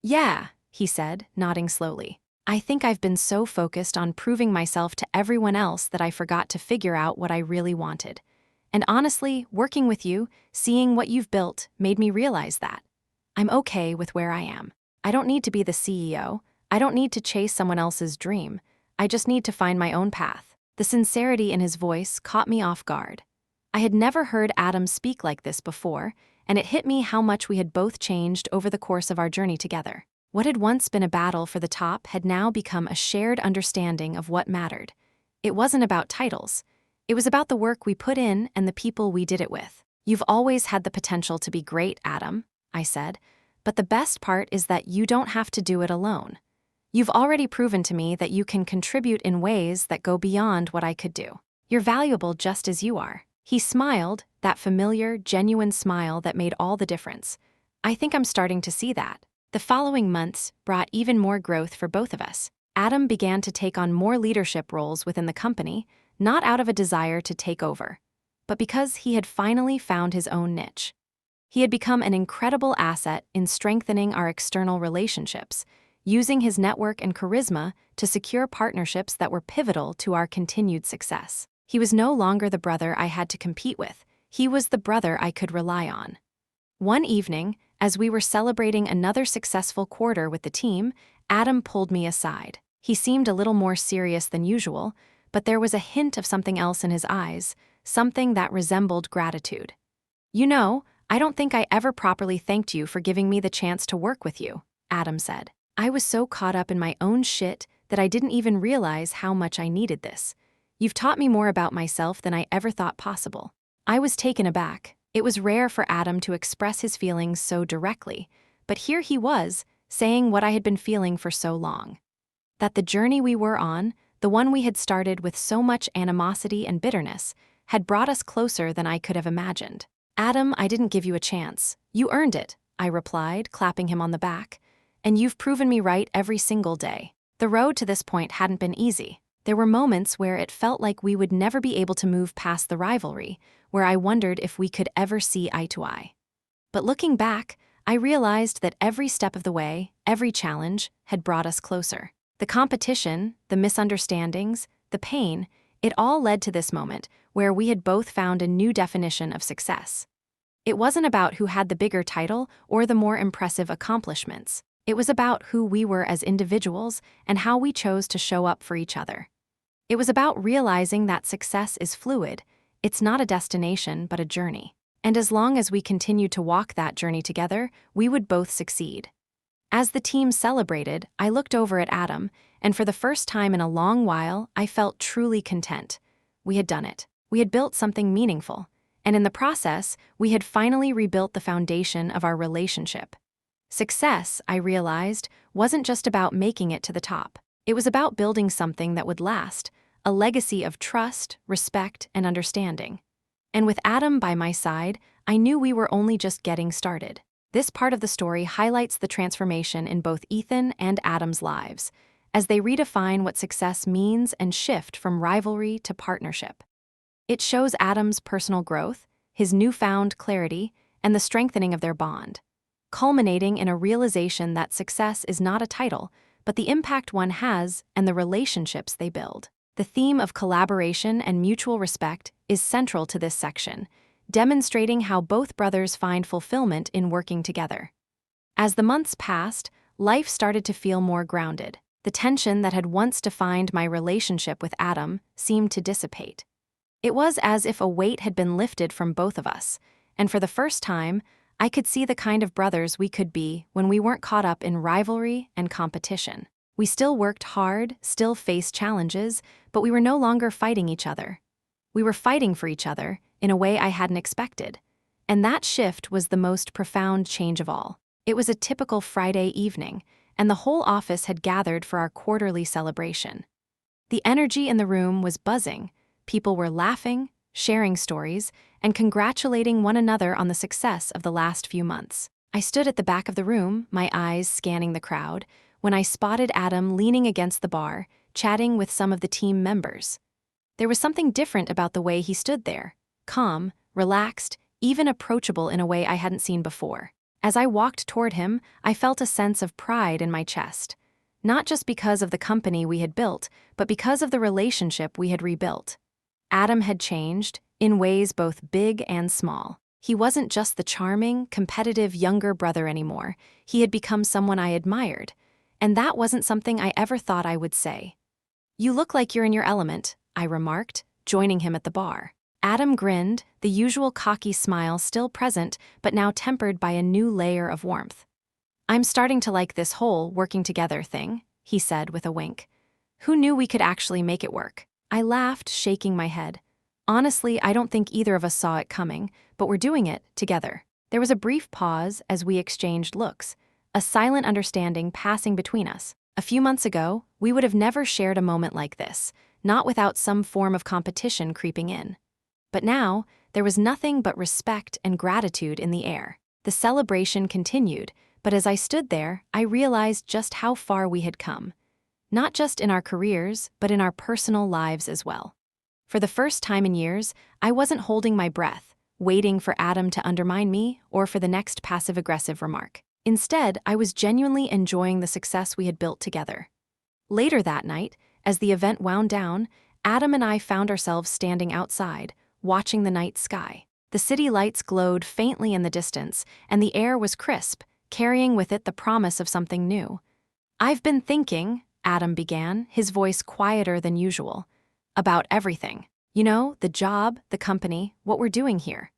Yeah, he said, nodding slowly. I think I've been so focused on proving myself to everyone else that I forgot to figure out what I really wanted. And honestly, working with you, seeing what you've built, made me realize that. I'm okay with where I am. I don't need to be the CEO. I don't need to chase someone else's dream. I just need to find my own path. The sincerity in his voice caught me off guard. I had never heard Adam speak like this before, and it hit me how much we had both changed over the course of our journey together. What had once been a battle for the top had now become a shared understanding of what mattered. It wasn't about titles. It was about the work we put in and the people we did it with. You've always had the potential to be great, Adam, I said, but the best part is that you don't have to do it alone. You've already proven to me that you can contribute in ways that go beyond what I could do. You're valuable just as you are. He smiled, that familiar, genuine smile that made all the difference. I think I'm starting to see that. The following months brought even more growth for both of us. Adam began to take on more leadership roles within the company, not out of a desire to take over, but because he had finally found his own niche. He had become an incredible asset in strengthening our external relationships, using his network and charisma to secure partnerships that were pivotal to our continued success. He was no longer the brother I had to compete with. He was the brother I could rely on. One evening, as we were celebrating another successful quarter with the team, Adam pulled me aside. He seemed a little more serious than usual, but there was a hint of something else in his eyes, something that resembled gratitude. You know, I don't think I ever properly thanked you for giving me the chance to work with you, Adam said. I was so caught up in my own shit that I didn't even realize how much I needed this. You've taught me more about myself than I ever thought possible. I was taken aback. It was rare for Adam to express his feelings so directly, but here he was, saying what I had been feeling for so long. That the journey we were on, the one we had started with so much animosity and bitterness, had brought us closer than I could have imagined. Adam, I didn't give you a chance. You earned it, I replied, clapping him on the back. And you've proven me right every single day. The road to this point hadn't been easy. There were moments where it felt like we would never be able to move past the rivalry, where I wondered if we could ever see eye to eye. But looking back, I realized that every step of the way, every challenge, had brought us closer. The competition, the misunderstandings, the pain, it all led to this moment where we had both found a new definition of success. It wasn't about who had the bigger title or the more impressive accomplishments. It was about who we were as individuals and how we chose to show up for each other. It was about realizing that success is fluid. It's not a destination, but a journey. And as long as we continued to walk that journey together, we would both succeed. As the team celebrated, I looked over at Adam, and for the first time in a long while, I felt truly content. We had done it. We had built something meaningful. And in the process, we had finally rebuilt the foundation of our relationship. Success, I realized, wasn't just about making it to the top. It was about building something that would last, a legacy of trust, respect, and understanding. And with Adam by my side, I knew we were only just getting started. This part of the story highlights the transformation in both Ethan and Adam's lives, as they redefine what success means and shift from rivalry to partnership. It shows Adam's personal growth, his newfound clarity, and the strengthening of their bond, culminating in a realization that success is not a title, but the impact one has and the relationships they build. The theme of collaboration and mutual respect is central to this section, demonstrating how both brothers find fulfillment in working together. As the months passed, life started to feel more grounded. The tension that had once defined my relationship with Adam seemed to dissipate. It was as if a weight had been lifted from both of us, and for the first time, I could see the kind of brothers we could be when we weren't caught up in rivalry and competition. We still worked hard, still faced challenges, but we were no longer fighting each other. We were fighting for each other in a way I hadn't expected, and that shift was the most profound change of all. It was a typical Friday evening, and the whole office had gathered for our quarterly celebration. The energy in the room was buzzing. People were laughing, sharing stories, and congratulating one another on the success of the last few months. I stood at the back of the room, my eyes scanning the crowd, when I spotted Adam leaning against the bar, chatting with some of the team members. There was something different about the way he stood there, calm, relaxed, even approachable in a way I hadn't seen before. As I walked toward him, I felt a sense of pride in my chest, not just because of the company we had built, but because of the relationship we had rebuilt. Adam had changed, in ways both big and small. He wasn't just the charming, competitive younger brother anymore. He had become someone I admired, and that wasn't something I ever thought I would say. "You look like you're in your element," I remarked, joining him at the bar. Adam grinned, the usual cocky smile still present, but now tempered by a new layer of warmth. "I'm starting to like this whole working together thing," he said with a wink. "Who knew we could actually make it work?" I laughed, shaking my head. "Honestly, I don't think either of us saw it coming, but we're doing it together." There was a brief pause as we exchanged looks, a silent understanding passing between us. A few months ago, we would have never shared a moment like this, not without some form of competition creeping in. But now, there was nothing but respect and gratitude in the air. The celebration continued, but as I stood there, I realized just how far we had come. Not just in our careers, but in our personal lives as well. For the first time in years, I wasn't holding my breath, waiting for Adam to undermine me or for the next passive-aggressive remark. Instead, I was genuinely enjoying the success we had built together. Later that night, as the event wound down, Adam and I found ourselves standing outside, watching the night sky. The city lights glowed faintly in the distance, and the air was crisp, carrying with it the promise of something new. "I've been thinking," Adam began, his voice quieter than usual, "about everything. You know, the job, the company, what we're doing here.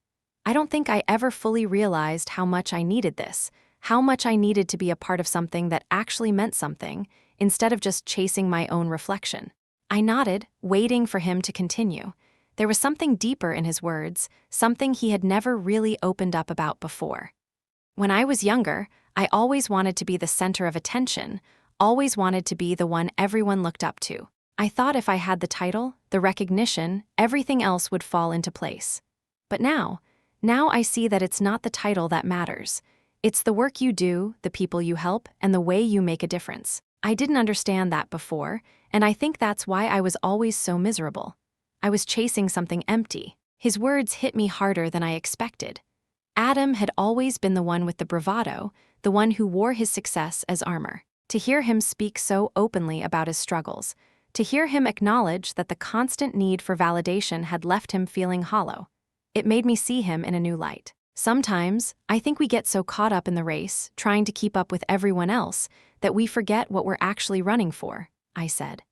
I don't think I ever fully realized how much I needed this, how much I needed to be a part of something that actually meant something, instead of just chasing my own reflection." I nodded, waiting for him to continue. There was something deeper in his words, something he had never really opened up about before. "When I was younger, I always wanted to be the center of attention, always wanted to be the one everyone looked up to. I thought if I had the title, the recognition, everything else would fall into place. But now I see that it's not the title that matters. It's the work you do, the people you help, and the way you make a difference. I didn't understand that before, and I think that's why I was always so miserable. I was chasing something empty." His words hit me harder than I expected. Adam had always been the one with the bravado, the one who wore his success as armor. To hear him speak so openly about his struggles, to hear him acknowledge that the constant need for validation had left him feeling hollow, it made me see him in a new light. Sometimes, I think we get so caught up in the race, trying to keep up with everyone else, that we forget what we're actually running for, I said.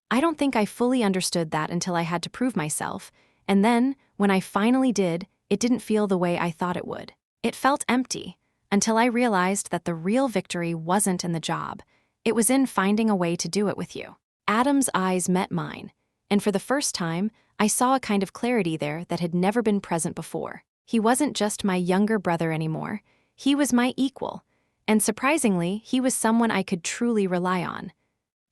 I don't think I fully understood that until I had to prove myself, and then, when I finally did, it didn't feel the way I thought it would. It felt empty, until I realized that the real victory wasn't in the job. It was in finding a way to do it with you. Adam's eyes met mine, and for the first time, I saw a kind of clarity there that had never been present before. He wasn't just my younger brother anymore, he was my equal, and surprisingly, he was someone I could truly rely on.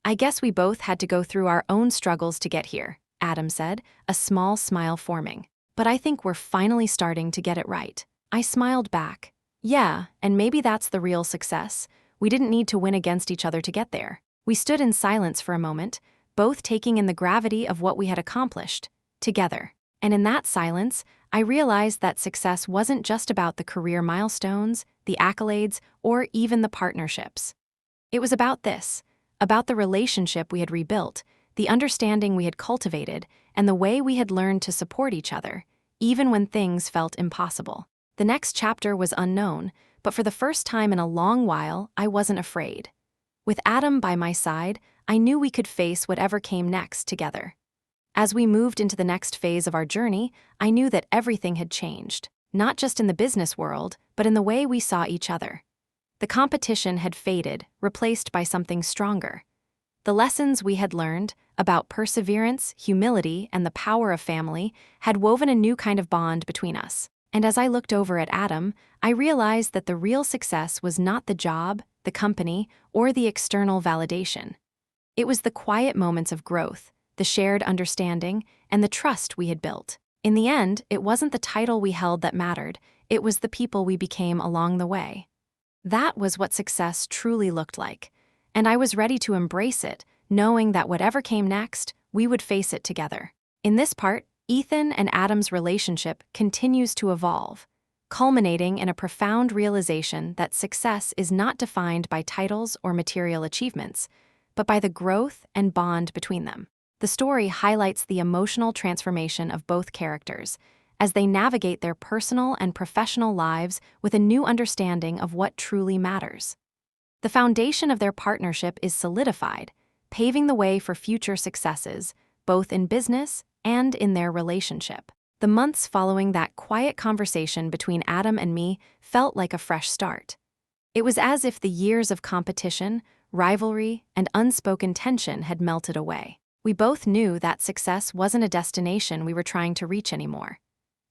"I guess we both had to go through our own struggles to get here," Adam said, a small smile forming. "But I think we're finally starting to get it right." I smiled back. "Yeah, and maybe that's the real success. We didn't need to win against each other to get there." We stood in silence for a moment, both taking in the gravity of what we had accomplished, together. And in that silence, I realized that success wasn't just about the career milestones, the accolades, or even the partnerships. It was about this, about the relationship we had rebuilt, the understanding we had cultivated, and the way we had learned to support each other, even when things felt impossible. The next chapter was unknown, but for the first time in a long while, I wasn't afraid. With Adam by my side, I knew we could face whatever came next together. As we moved into the next phase of our journey, I knew that everything had changed, not just in the business world, but in the way we saw each other. The competition had faded, replaced by something stronger. The lessons we had learned about perseverance, humility, and the power of family had woven a new kind of bond between us. And as I looked over at Adam, I realized that the real success was not the job, the company, or the external validation. It was the quiet moments of growth, the shared understanding, and the trust we had built. In the end, it wasn't the title we held that mattered, it was the people we became along the way. That was what success truly looked like, and I was ready to embrace it, knowing that whatever came next, we would face it together. In this part, Ethan and Adam's relationship continues to evolve, culminating in a profound realization that success is not defined by titles or material achievements, but by the growth and bond between them. The story highlights the emotional transformation of both characters as they navigate their personal and professional lives with a new understanding of what truly matters. The foundation of their partnership is solidified, paving the way for future successes, both in business and in their relationship. The months following that quiet conversation between Adam and me felt like a fresh start. It was as if the years of competition, rivalry, and unspoken tension had melted away. We both knew that success wasn't a destination we were trying to reach anymore.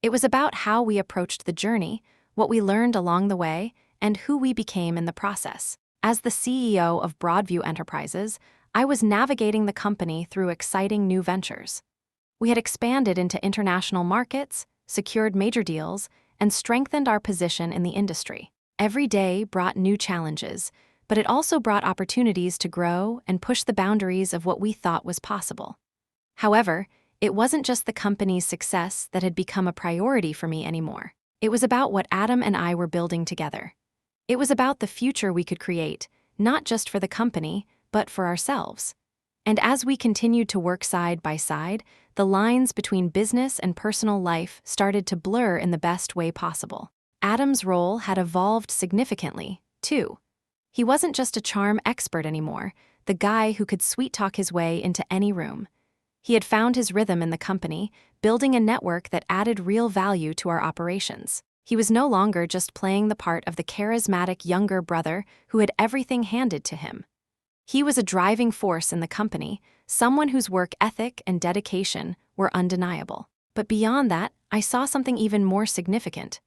It was about how we approached the journey, what we learned along the way, and who we became in the process. As the CEO of Broadview Enterprises, I was navigating the company through exciting new ventures. We had expanded into international markets, secured major deals, and strengthened our position in the industry. Every day brought new challenges, but it also brought opportunities to grow and push the boundaries of what we thought was possible. However, it wasn't just the company's success that had become a priority for me anymore. It was about what Adam and I were building together. It was about the future we could create, not just for the company, but for ourselves. And as we continued to work side by side, the lines between business and personal life started to blur in the best way possible. Adam's role had evolved significantly, too. He wasn't just a charm expert anymore, the guy who could sweet-talk his way into any room. He had found his rhythm in the company, building a network that added real value to our operations. He was no longer just playing the part of the charismatic younger brother who had everything handed to him. He was a driving force in the company, someone whose work ethic and dedication were undeniable. But beyond that, I saw something even more significant.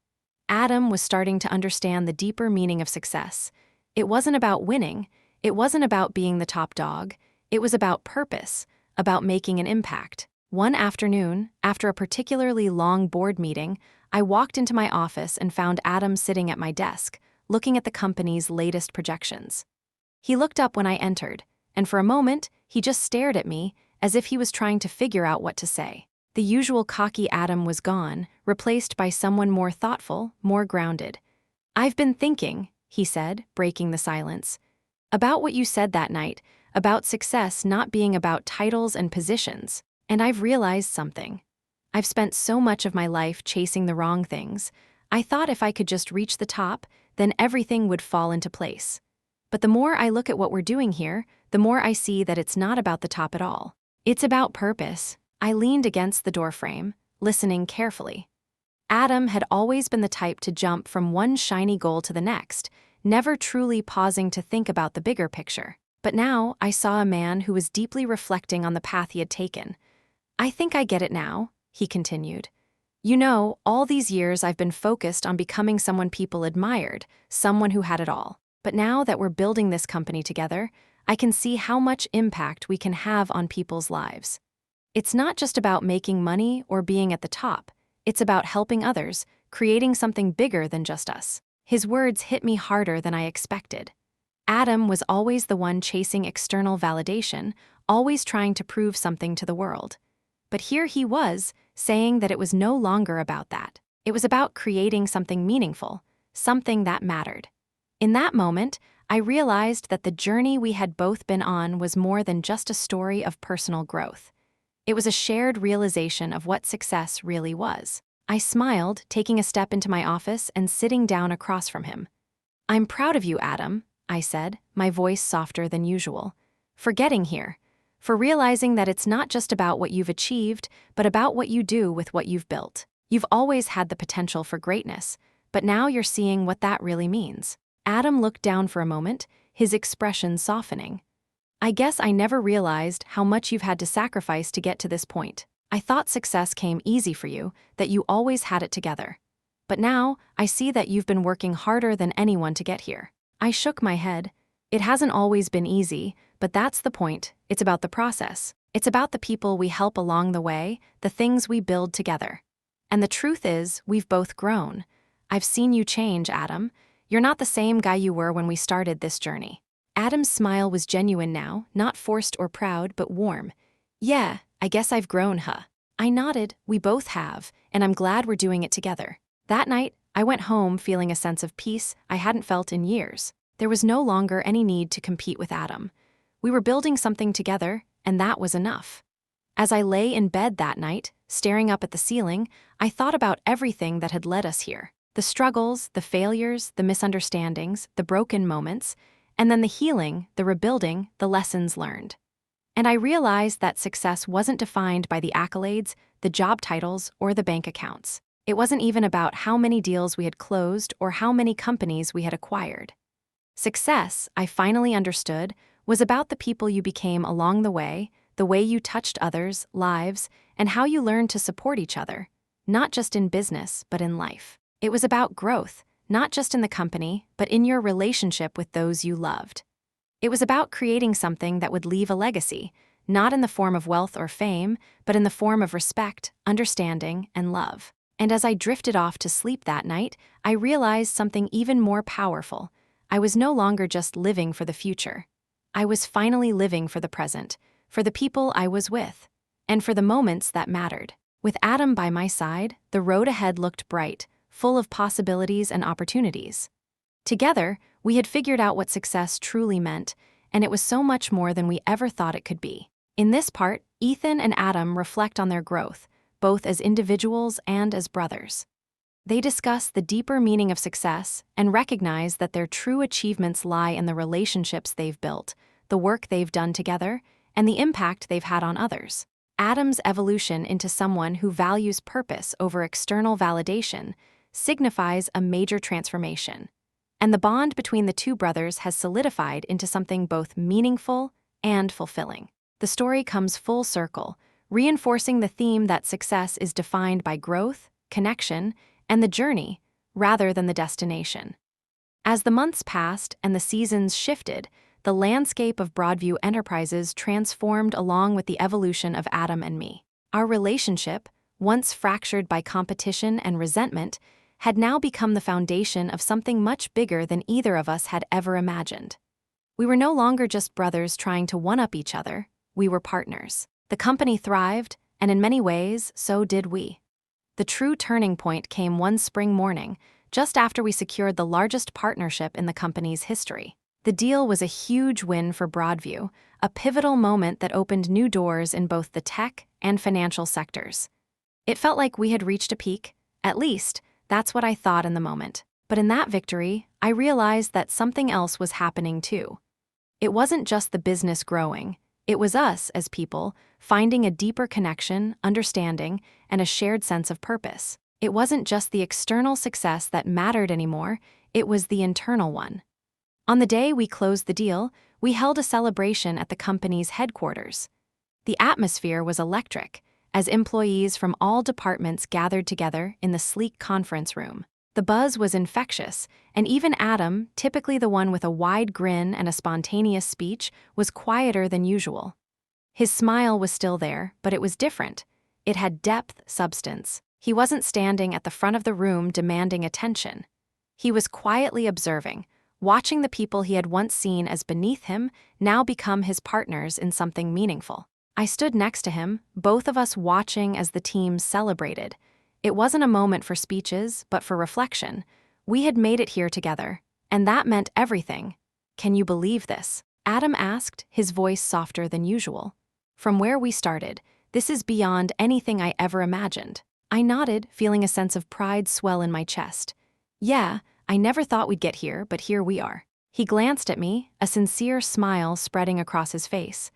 Adam was starting to understand the deeper meaning of success. It wasn't about winning, it wasn't about being the top dog, it was about purpose, about making an impact. One afternoon, after a particularly long board meeting, I walked into my office and found Adam sitting at my desk, looking at the company's latest projections. He looked up when I entered, and for a moment, he just stared at me as if he was trying to figure out what to say. The usual cocky Adam was gone, replaced by someone more thoughtful, more grounded. "I've been thinking," he said, breaking the silence, "about what you said that night, about success not being about titles and positions, and I've realized something. I've spent so much of my life chasing the wrong things. I thought if I could just reach the top, then everything would fall into place. But the more I look at what we're doing here, the more I see that it's not about the top at all. It's about purpose." I leaned against the doorframe, listening carefully. Adam had always been the type to jump from one shiny goal to the next, never truly pausing to think about the bigger picture. But now I saw a man who was deeply reflecting on the path he had taken. "I think I get it now," he continued. "You know, all these years I've been focused on becoming someone people admired, someone who had it all. But now that we're building this company together, I can see how much impact we can have on people's lives. It's not just about making money or being at the top. It's about helping others, creating something bigger than just us." His words hit me harder than I expected. Adam was always the one chasing external validation, always trying to prove something to the world. But here he was, saying that it was no longer about that. It was about creating something meaningful, something that mattered. In that moment, I realized that the journey we had both been on was more than just a story of personal growth. It was a shared realization of what success really was. I smiled, taking a step into my office and sitting down across from him. "I'm proud of you, Adam," I said, my voice softer than usual, "for getting here, for realizing that it's not just about what you've achieved, but about what you do with what you've built. You've always had the potential for greatness, but now you're seeing what that really means." Adam looked down for a moment, his expression softening. "I guess I never realized how much you've had to sacrifice to get to this point. I thought success came easy for you, that you always had it together. But now, I see that you've been working harder than anyone to get here." I shook my head. "It hasn't always been easy, but that's the point. It's about the process. It's about the people we help along the way, the things we build together. And the truth is, we've both grown. I've seen you change, Adam. You're not the same guy you were when we started this journey." Adam's smile was genuine now, not forced or proud, but warm. "Yeah, I guess I've grown, huh?" I nodded. "We both have, and I'm glad we're doing it together." That night, I went home feeling a sense of peace I hadn't felt in years. There was no longer any need to compete with Adam. We were building something together, and that was enough. As I lay in bed that night, staring up at the ceiling, I thought about everything that had led us here. The struggles, the failures, the misunderstandings, the broken moments, and then the healing, the rebuilding, the lessons learned. And I realized that success wasn't defined by the accolades, the job titles, or the bank accounts. It wasn't even about how many deals we had closed or how many companies we had acquired. Success, I finally understood, was about the people you became along the way you touched others' lives, and how you learned to support each other, not just in business, but in life. It was about growth, not just in the company, but in your relationship with those you loved. It was about creating something that would leave a legacy, not in the form of wealth or fame, but in the form of respect, understanding, and love. And as I drifted off to sleep that night, I realized something even more powerful. I was no longer just living for the future. I was finally living for the present, for the people I was with, and for the moments that mattered. With Adam by my side, the road ahead looked bright, full of possibilities and opportunities. Together, we had figured out what success truly meant, and it was so much more than we ever thought it could be. In this part, Ethan and Adam reflect on their growth, both as individuals and as brothers. They discuss the deeper meaning of success and recognize that their true achievements lie in the relationships they've built, the work they've done together, and the impact they've had on others. Adam's evolution into someone who values purpose over external validation signifies a major transformation, and the bond between the two brothers has solidified into something both meaningful and fulfilling. The story comes full circle, reinforcing the theme that success is defined by growth, connection, and the journey, rather than the destination. As the months passed and the seasons shifted, the landscape of Broadview Enterprises transformed along with the evolution of Adam and me. Our relationship, once fractured by competition and resentment, had now become the foundation of something much bigger than either of us had ever imagined. We were no longer just brothers trying to one-up each other, we were partners. The company thrived, and in many ways, so did we. The true turning point came one spring morning, just after we secured the largest partnership in the company's history. The deal was a huge win for Broadview, a pivotal moment that opened new doors in both the tech and financial sectors. It felt like we had reached a peak, at least, that's what I thought in the moment. But in that victory, I realized that something else was happening too. It wasn't just the business growing, it was us as people, finding a deeper connection, understanding, and a shared sense of purpose. It wasn't just the external success that mattered anymore, it was the internal one. On the day we closed the deal, we held a celebration at the company's headquarters. The atmosphere was electric, as employees from all departments gathered together in the sleek conference room. The buzz was infectious, and even Adam, typically the one with a wide grin and a spontaneous speech, was quieter than usual. His smile was still there, but it was different. It had depth, substance. He wasn't standing at the front of the room demanding attention. He was quietly observing, watching the people he had once seen as beneath him now become his partners in something meaningful. I stood next to him, both of us watching as the team celebrated. It wasn't a moment for speeches, but for reflection. We had made it here together, And that meant everything. Can you believe this? Adam asked, his voice softer than usual. From where we started, this is beyond anything I ever imagined. I nodded, feeling a sense of pride swell in my chest. Yeah, I never thought we'd get here, but here we are. He glanced at me, a sincere smile spreading across his face.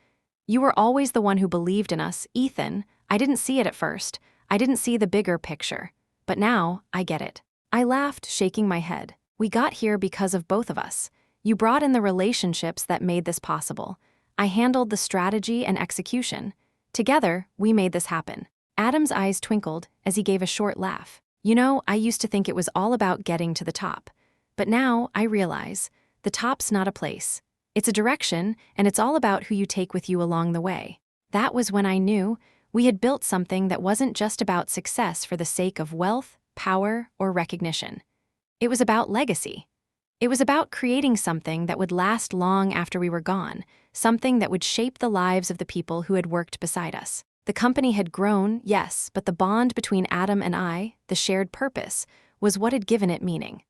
You were always the one who believed in us, Ethan. I didn't see it at first. I didn't see the bigger picture. But now, I get it. I laughed, shaking my head. We got here because of both of us. You brought in the relationships that made this possible. I handled the strategy and execution. Together, we made this happen. Adam's eyes twinkled as he gave a short laugh. You know, I used to think it was all about getting to the top. But now, I realize, the top's not a place. It's a direction, and it's all about who you take with you along the way. That was when I knew we had built something that wasn't just about success for the sake of wealth, power, or recognition. It was about legacy. It was about creating something that would last long after we were gone, something that would shape the lives of the people who had worked beside us. The company had grown, yes, but the bond between Adam and I, the shared purpose, was what had given it meaning.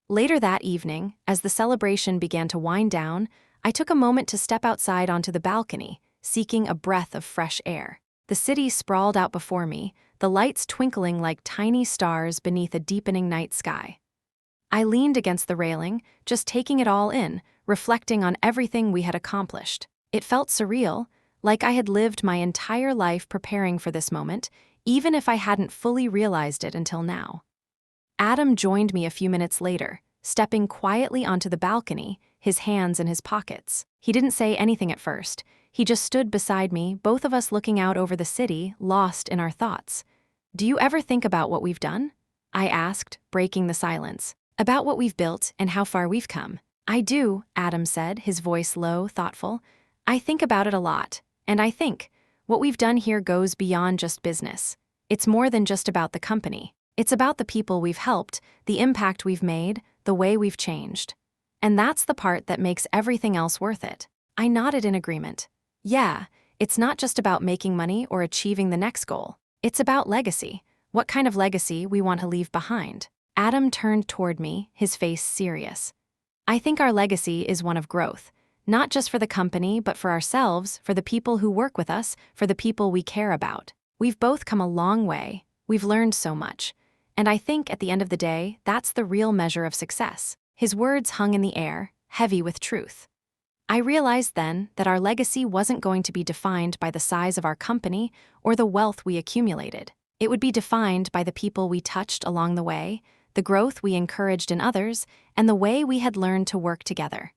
Later that evening, as the celebration began to wind down, I took a moment to step outside onto the balcony, seeking a breath of fresh air. The city sprawled out before me, the lights twinkling like tiny stars beneath a deepening night sky. I leaned against the railing, just taking it all in, reflecting on everything we had accomplished. It felt surreal, like I had lived my entire life preparing for this moment, even if I hadn't fully realized it until now. Adam joined me a few minutes later, stepping quietly onto the balcony, his hands in his pockets. He didn't say anything at first. He just stood beside me, both of us looking out over the city, lost in our thoughts. Do you ever think about what we've done? I asked, breaking the silence. About what we've built and how far we've come. I do, Adam said, his voice low, thoughtful. I think about it a lot, and I think what we've done here goes beyond just business. It's more than just about the company. It's about the people we've helped, the impact we've made, the way we've changed. And that's the part that makes everything else worth it. I nodded in agreement. Yeah, it's not just about making money or achieving the next goal. It's about legacy, what kind of legacy we want to leave behind. Adam turned toward me, his face serious. I think our legacy is one of growth, not just for the company, but for ourselves, for the people who work with us, for the people we care about. We've both come a long way. We've learned so much. And I think at the end of the day, that's the real measure of success. His words hung in the air, heavy with truth. I realized then that our legacy wasn't going to be defined by the size of our company or the wealth we accumulated. It would be defined by the people we touched along the way, the growth we encouraged in others, and the way we had learned to work together.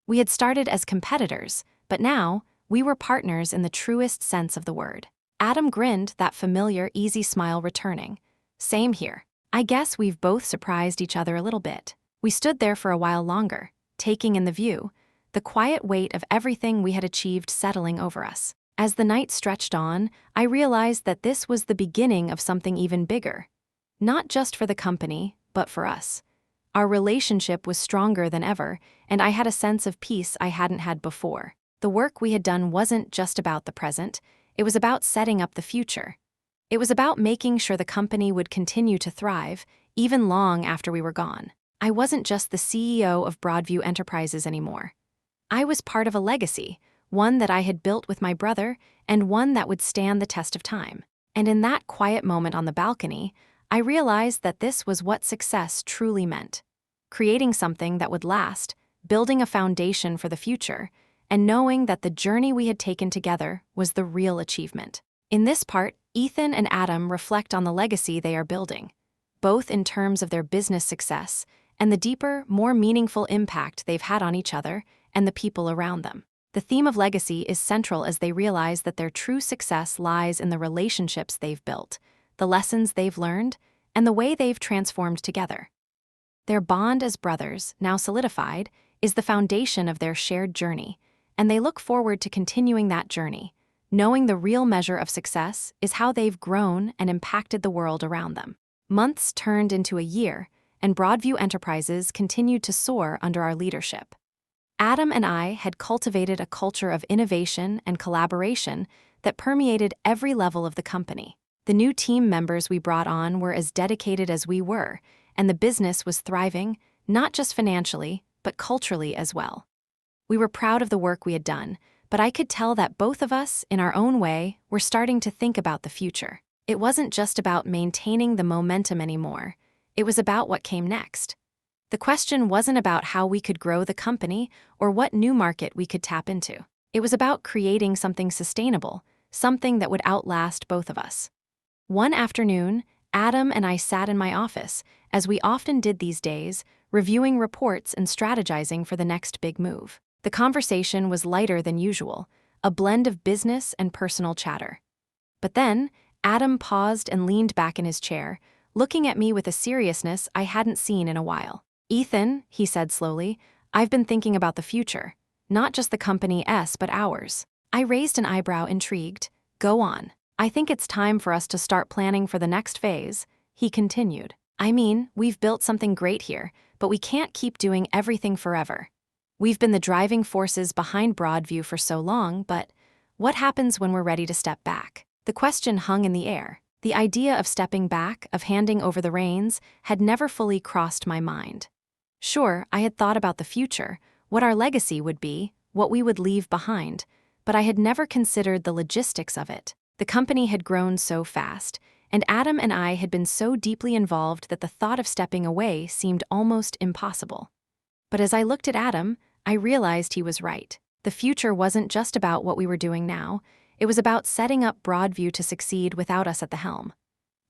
We had started as competitors, but now we were partners in the truest sense of the word. Adam grinned, that familiar, easy smile returning. Same here. I guess we've both surprised each other a little bit. We stood there for a while longer, taking in the view, the quiet weight of everything we had achieved settling over us. As the night stretched on, I realized that this was the beginning of something even bigger. Not just for the company, but for us. Our relationship was stronger than ever, and I had a sense of peace I hadn't had before. The work we had done wasn't just about the present, it was about setting up the future. It was about making sure the company would continue to thrive, even long after we were gone. I wasn't just the CEO of Broadview Enterprises anymore. I was part of a legacy, one that I had built with my brother, and one that would stand the test of time. And in that quiet moment on the balcony, I realized that this was what success truly meant. Creating something that would last, building a foundation for the future, and knowing that the journey we had taken together was the real achievement. In this part, Ethan and Adam reflect on the legacy they are building, both in terms of their business success and the deeper, more meaningful impact they've had on each other and the people around them. The theme of legacy is central as they realize that their true success lies in the relationships they've built, the lessons they've learned, and the way they've transformed together. Their bond as brothers, now solidified, is the foundation of their shared journey, and they look forward to continuing that journey, knowing the real measure of success is how they've grown and impacted the world around them. Months turned into a year, and Broadview Enterprises continued to soar under our leadership. Adam and I had cultivated a culture of innovation and collaboration that permeated every level of the company. The new team members we brought on were as dedicated as we were, and the business was thriving, not just financially, but culturally as well. We were proud of the work we had done, but I could tell that both of us, in our own way, were starting to think about the future. It wasn't just about maintaining the momentum anymore. It was about what came next. The question wasn't about how we could grow the company or what new market we could tap into. It was about creating something sustainable, something that would outlast both of us. One afternoon, Adam and I sat in my office, as we often did these days, reviewing reports and strategizing for the next big move. The conversation was lighter than usual, a blend of business and personal chatter. But then, Adam paused and leaned back in his chair, looking at me with a seriousness I hadn't seen in a while. "Ethan," he said slowly, "I've been thinking about the future, not just the company's, but ours." I raised an eyebrow, intrigued. "Go on." "I think it's time for us to start planning for the next phase," he continued. "I mean, we've built something great here, but we can't keep doing everything forever. We've been the driving forces behind Broadview for so long, but what happens when we're ready to step back?" The question hung in the air. The idea of stepping back, of handing over the reins, had never fully crossed my mind. Sure, I had thought about the future, what our legacy would be, what we would leave behind, but I had never considered the logistics of it. The company had grown so fast, and Adam and I had been so deeply involved that the thought of stepping away seemed almost impossible. But as I looked at Adam, I realized he was right. The future wasn't just about what we were doing now, it was about setting up Broadview to succeed without us at the helm.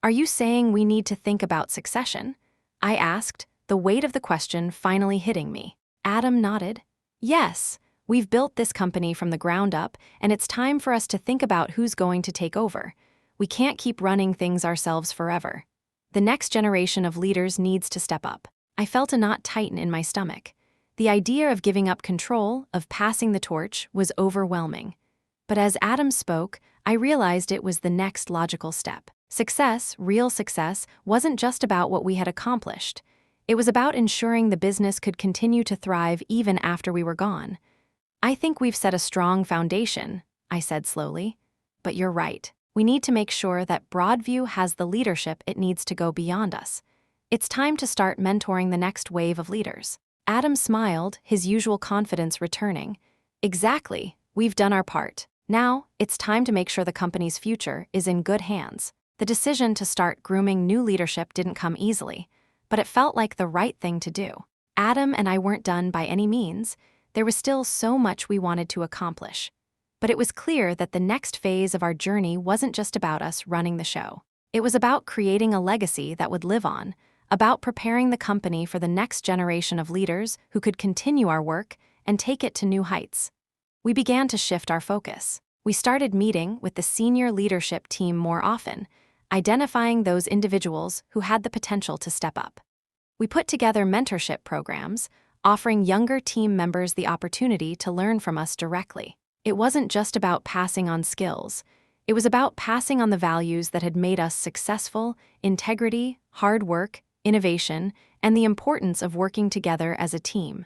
"Are you saying we need to think about succession?" I asked, the weight of the question finally hitting me. Adam nodded. "Yes, we've built this company from the ground up, and it's time for us to think about who's going to take over. We can't keep running things ourselves forever. The next generation of leaders needs to step up." I felt a knot tighten in my stomach. The idea of giving up control, of passing the torch, was overwhelming. But as Adam spoke, I realized it was the next logical step. Success, real success, wasn't just about what we had accomplished. It was about ensuring the business could continue to thrive even after we were gone. "I think we've set a strong foundation," I said slowly. "But you're right. We need to make sure that Broadview has the leadership it needs to go beyond us. It's time to start mentoring the next wave of leaders." Adam smiled, his usual confidence returning. "Exactly. We've done our part. Now, it's time to make sure the company's future is in good hands." The decision to start grooming new leadership didn't come easily, but it felt like the right thing to do. Adam and I weren't done by any means. There was still so much we wanted to accomplish. But it was clear that the next phase of our journey wasn't just about us running the show. It was about creating a legacy that would live on, about preparing the company for the next generation of leaders who could continue our work and take it to new heights. We began to shift our focus. We started meeting with the senior leadership team more often, identifying those individuals who had the potential to step up. We put together mentorship programs, offering younger team members the opportunity to learn from us directly. It wasn't just about passing on skills. It was about passing on the values that had made us successful: integrity, hard work, innovation, and the importance of working together as a team.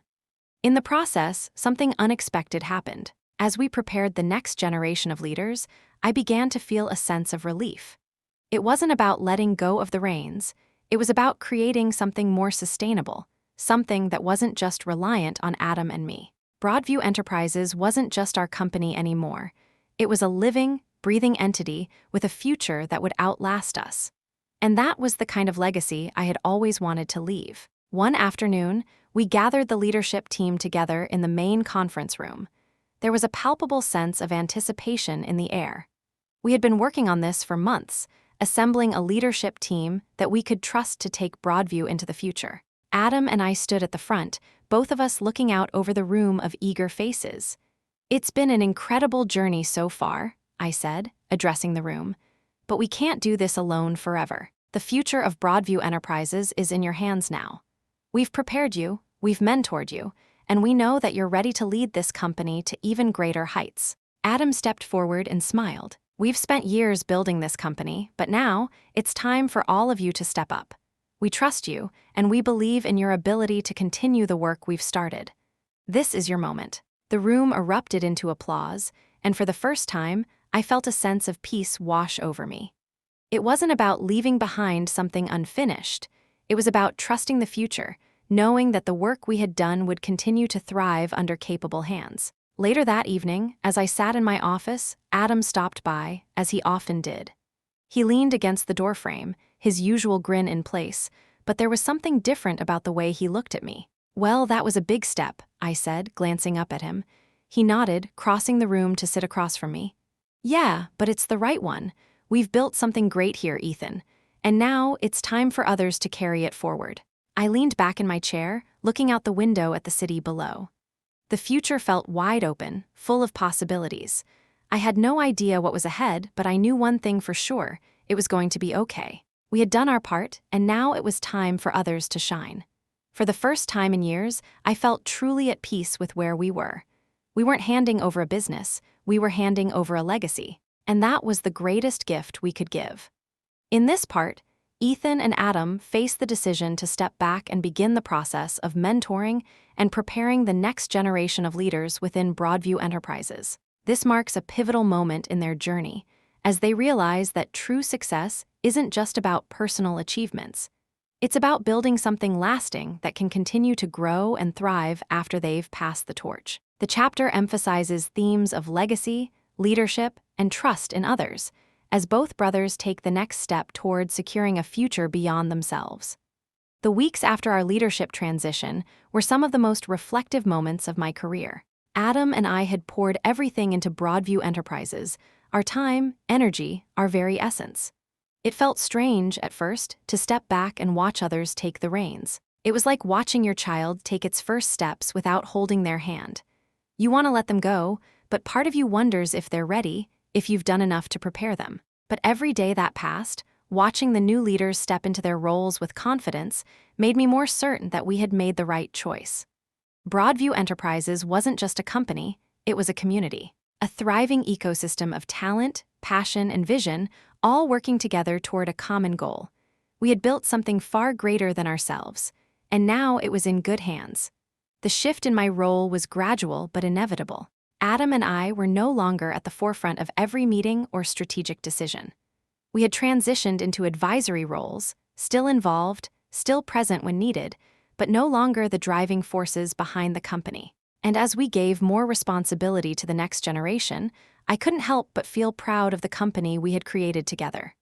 In the process, something unexpected happened. As we prepared the next generation of leaders, I began to feel a sense of relief. It wasn't about letting go of the reins. It was about creating something more sustainable, something that wasn't just reliant on Adam and me. Broadview Enterprises wasn't just our company anymore. It was a living, breathing entity with a future that would outlast us. And that was the kind of legacy I had always wanted to leave. One afternoon, we gathered the leadership team together in the main conference room. There was a palpable sense of anticipation in the air. We had been working on this for months, assembling a leadership team that we could trust to take Broadview into the future. Adam and I stood at the front, both of us looking out over the room of eager faces. "It's been an incredible journey so far," I said, addressing the room. "But we can't do this alone forever. The future of Broadview Enterprises is in your hands now. We've prepared you, we've mentored you, and we know that you're ready to lead this company to even greater heights." Adam stepped forward and smiled. "We've spent years building this company, but now it's time for all of you to step up. We trust you, and we believe in your ability to continue the work we've started. This is your moment." The room erupted into applause, and for the first time, I felt a sense of peace wash over me. It wasn't about leaving behind something unfinished. It was about trusting the future, knowing that the work we had done would continue to thrive under capable hands. Later that evening, as I sat in my office, Adam stopped by, as he often did. He leaned against the doorframe, his usual grin in place, but there was something different about the way he looked at me. "Well, that was a big step," I said, glancing up at him. He nodded, crossing the room to sit across from me. "Yeah, but it's the right one. We've built something great here, Ethan. And now it's time for others to carry it forward." I leaned back in my chair, looking out the window at the city below. The future felt wide open, full of possibilities. I had no idea what was ahead, but I knew one thing for sure: it was going to be okay. We had done our part, and now it was time for others to shine. For the first time in years, I felt truly at peace with where we were. We weren't handing over a business, we were handing over a legacy. And that was the greatest gift we could give. In this part, Ethan and Adam face the decision to step back and begin the process of mentoring and preparing the next generation of leaders within Broadview Enterprises. This marks a pivotal moment in their journey, as they realize that true success isn't just about personal achievements. It's about building something lasting that can continue to grow and thrive after they've passed the torch. The chapter emphasizes themes of legacy, leadership, and trust in others, as both brothers take the next step toward securing a future beyond themselves. The weeks after our leadership transition were some of the most reflective moments of my career. Adam and I had poured everything into Broadview Enterprises, our time, energy, our very essence. It felt strange, at first, to step back and watch others take the reins. It was like watching your child take its first steps without holding their hand. You want to let them go, but part of you wonders if they're ready, if you've done enough to prepare them. But every day that passed, watching the new leaders step into their roles with confidence made me more certain that we had made the right choice. Broadview Enterprises wasn't just a company, it was a community. A thriving ecosystem of talent, passion, and vision, all working together toward a common goal. We had built something far greater than ourselves, and now it was in good hands. The shift in my role was gradual but inevitable. Adam and I were no longer at the forefront of every meeting or strategic decision. We had transitioned into advisory roles, still involved, still present when needed, but no longer the driving forces behind the company. And as we gave more responsibility to the next generation, I couldn't help but feel proud of the company we had created together.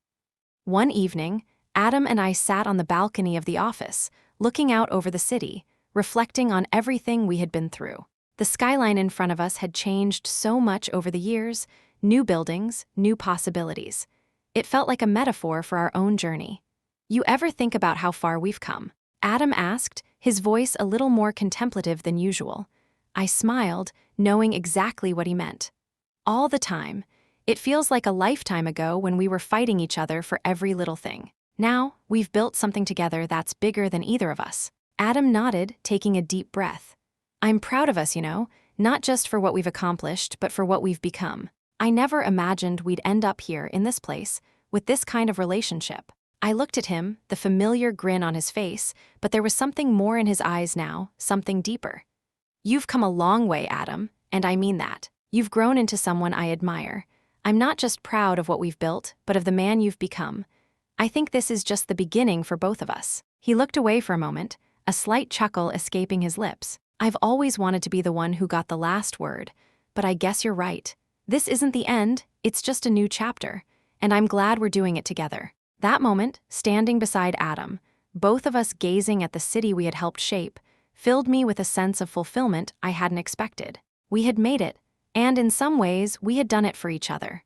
One evening, Adam and I sat on the balcony of the office, looking out over the city, reflecting on everything we had been through. The skyline in front of us had changed so much over the years: new buildings, new possibilities. It felt like a metaphor for our own journey. "You ever think about how far we've come?" Adam asked, his voice a little more contemplative than usual. I smiled, knowing exactly what he meant. "All the time. It feels like a lifetime ago when we were fighting each other for every little thing. Now, we've built something together that's bigger than either of us." Adam nodded, taking a deep breath. "I'm proud of us, not just for what we've accomplished, but for what we've become. I never imagined we'd end up here in this place, with this kind of relationship." I looked at him, the familiar grin on his face, but there was something more in his eyes now, something deeper. "You've come a long way, Adam, and I mean that. You've grown into someone I admire. I'm not just proud of what we've built, but of the man you've become. I think this is just the beginning for both of us." He looked away for a moment, a slight chuckle escaping his lips. "I've always wanted to be the one who got the last word, but I guess you're right. This isn't the end, it's just a new chapter, and I'm glad we're doing it together." That moment, standing beside Adam, both of us gazing at the city we had helped shape, filled me with a sense of fulfillment I hadn't expected. We had made it, and in some ways, we had done it for each other.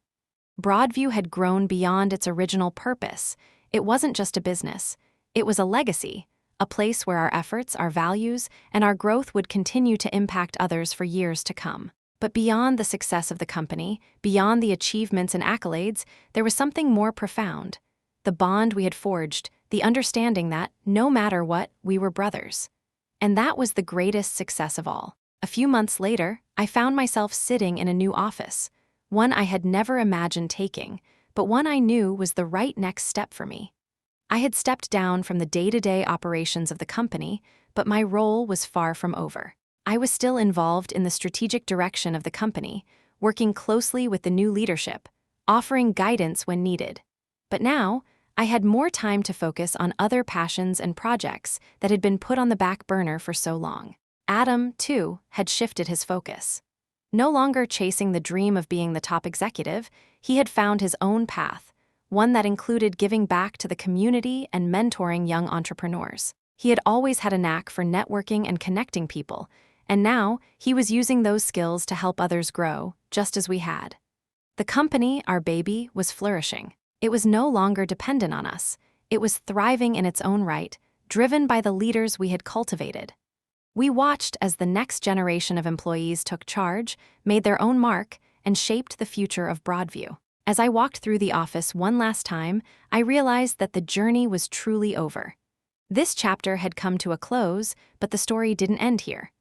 Broadview had grown beyond its original purpose. It wasn't just a business. It was a legacy, a place where our efforts, our values, and our growth would continue to impact others for years to come. But beyond the success of the company, beyond the achievements and accolades, there was something more profound. The bond we had forged, the understanding that, no matter what, we were brothers. And that was the greatest success of all. A few months later, I found myself sitting in a new office, one I had never imagined taking, but one I knew was the right next step for me. I had stepped down from the day-to-day operations of the company, but my role was far from over. I was still involved in the strategic direction of the company, working closely with the new leadership, offering guidance when needed. But now, I had more time to focus on other passions and projects that had been put on the back burner for so long. Adam, too, had shifted his focus. No longer chasing the dream of being the top executive, he had found his own path, one that included giving back to the community and mentoring young entrepreneurs. He had always had a knack for networking and connecting people, and now he was using those skills to help others grow, just as we had. The company, our baby, was flourishing. It was no longer dependent on us. It was thriving in its own right, driven by the leaders we had cultivated. We watched as the next generation of employees took charge, made their own mark, and shaped the future of Broadview. As I walked through the office one last time, I realized that the journey was truly over. This chapter had come to a close, but the story didn't end here.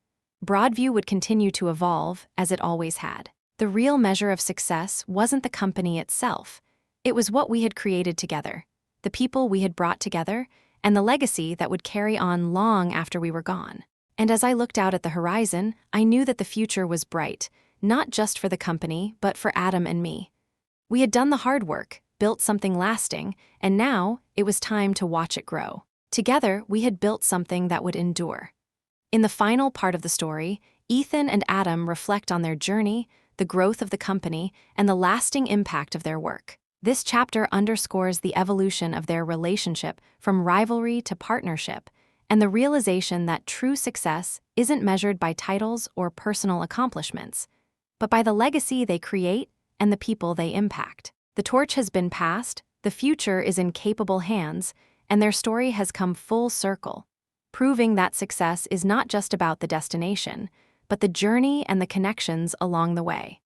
Broadview would continue to evolve, as it always had. The real measure of success wasn't the company itself. It was what we had created together, the people we had brought together, and the legacy that would carry on long after we were gone. And as I looked out at the horizon, I knew that the future was bright, not just for the company, but for Adam and me. We had done the hard work, built something lasting, and now it was time to watch it grow. Together, we had built something that would endure. In the final part of the story, Ethan and Adam reflect on their journey, the growth of the company, and the lasting impact of their work. This chapter underscores the evolution of their relationship from rivalry to partnership, and the realization that true success isn't measured by titles or personal accomplishments, but by the legacy they create and the people they impact. The torch has been passed, the future is in capable hands, and their story has come full circle, proving that success is not just about the destination, but the journey and the connections along the way.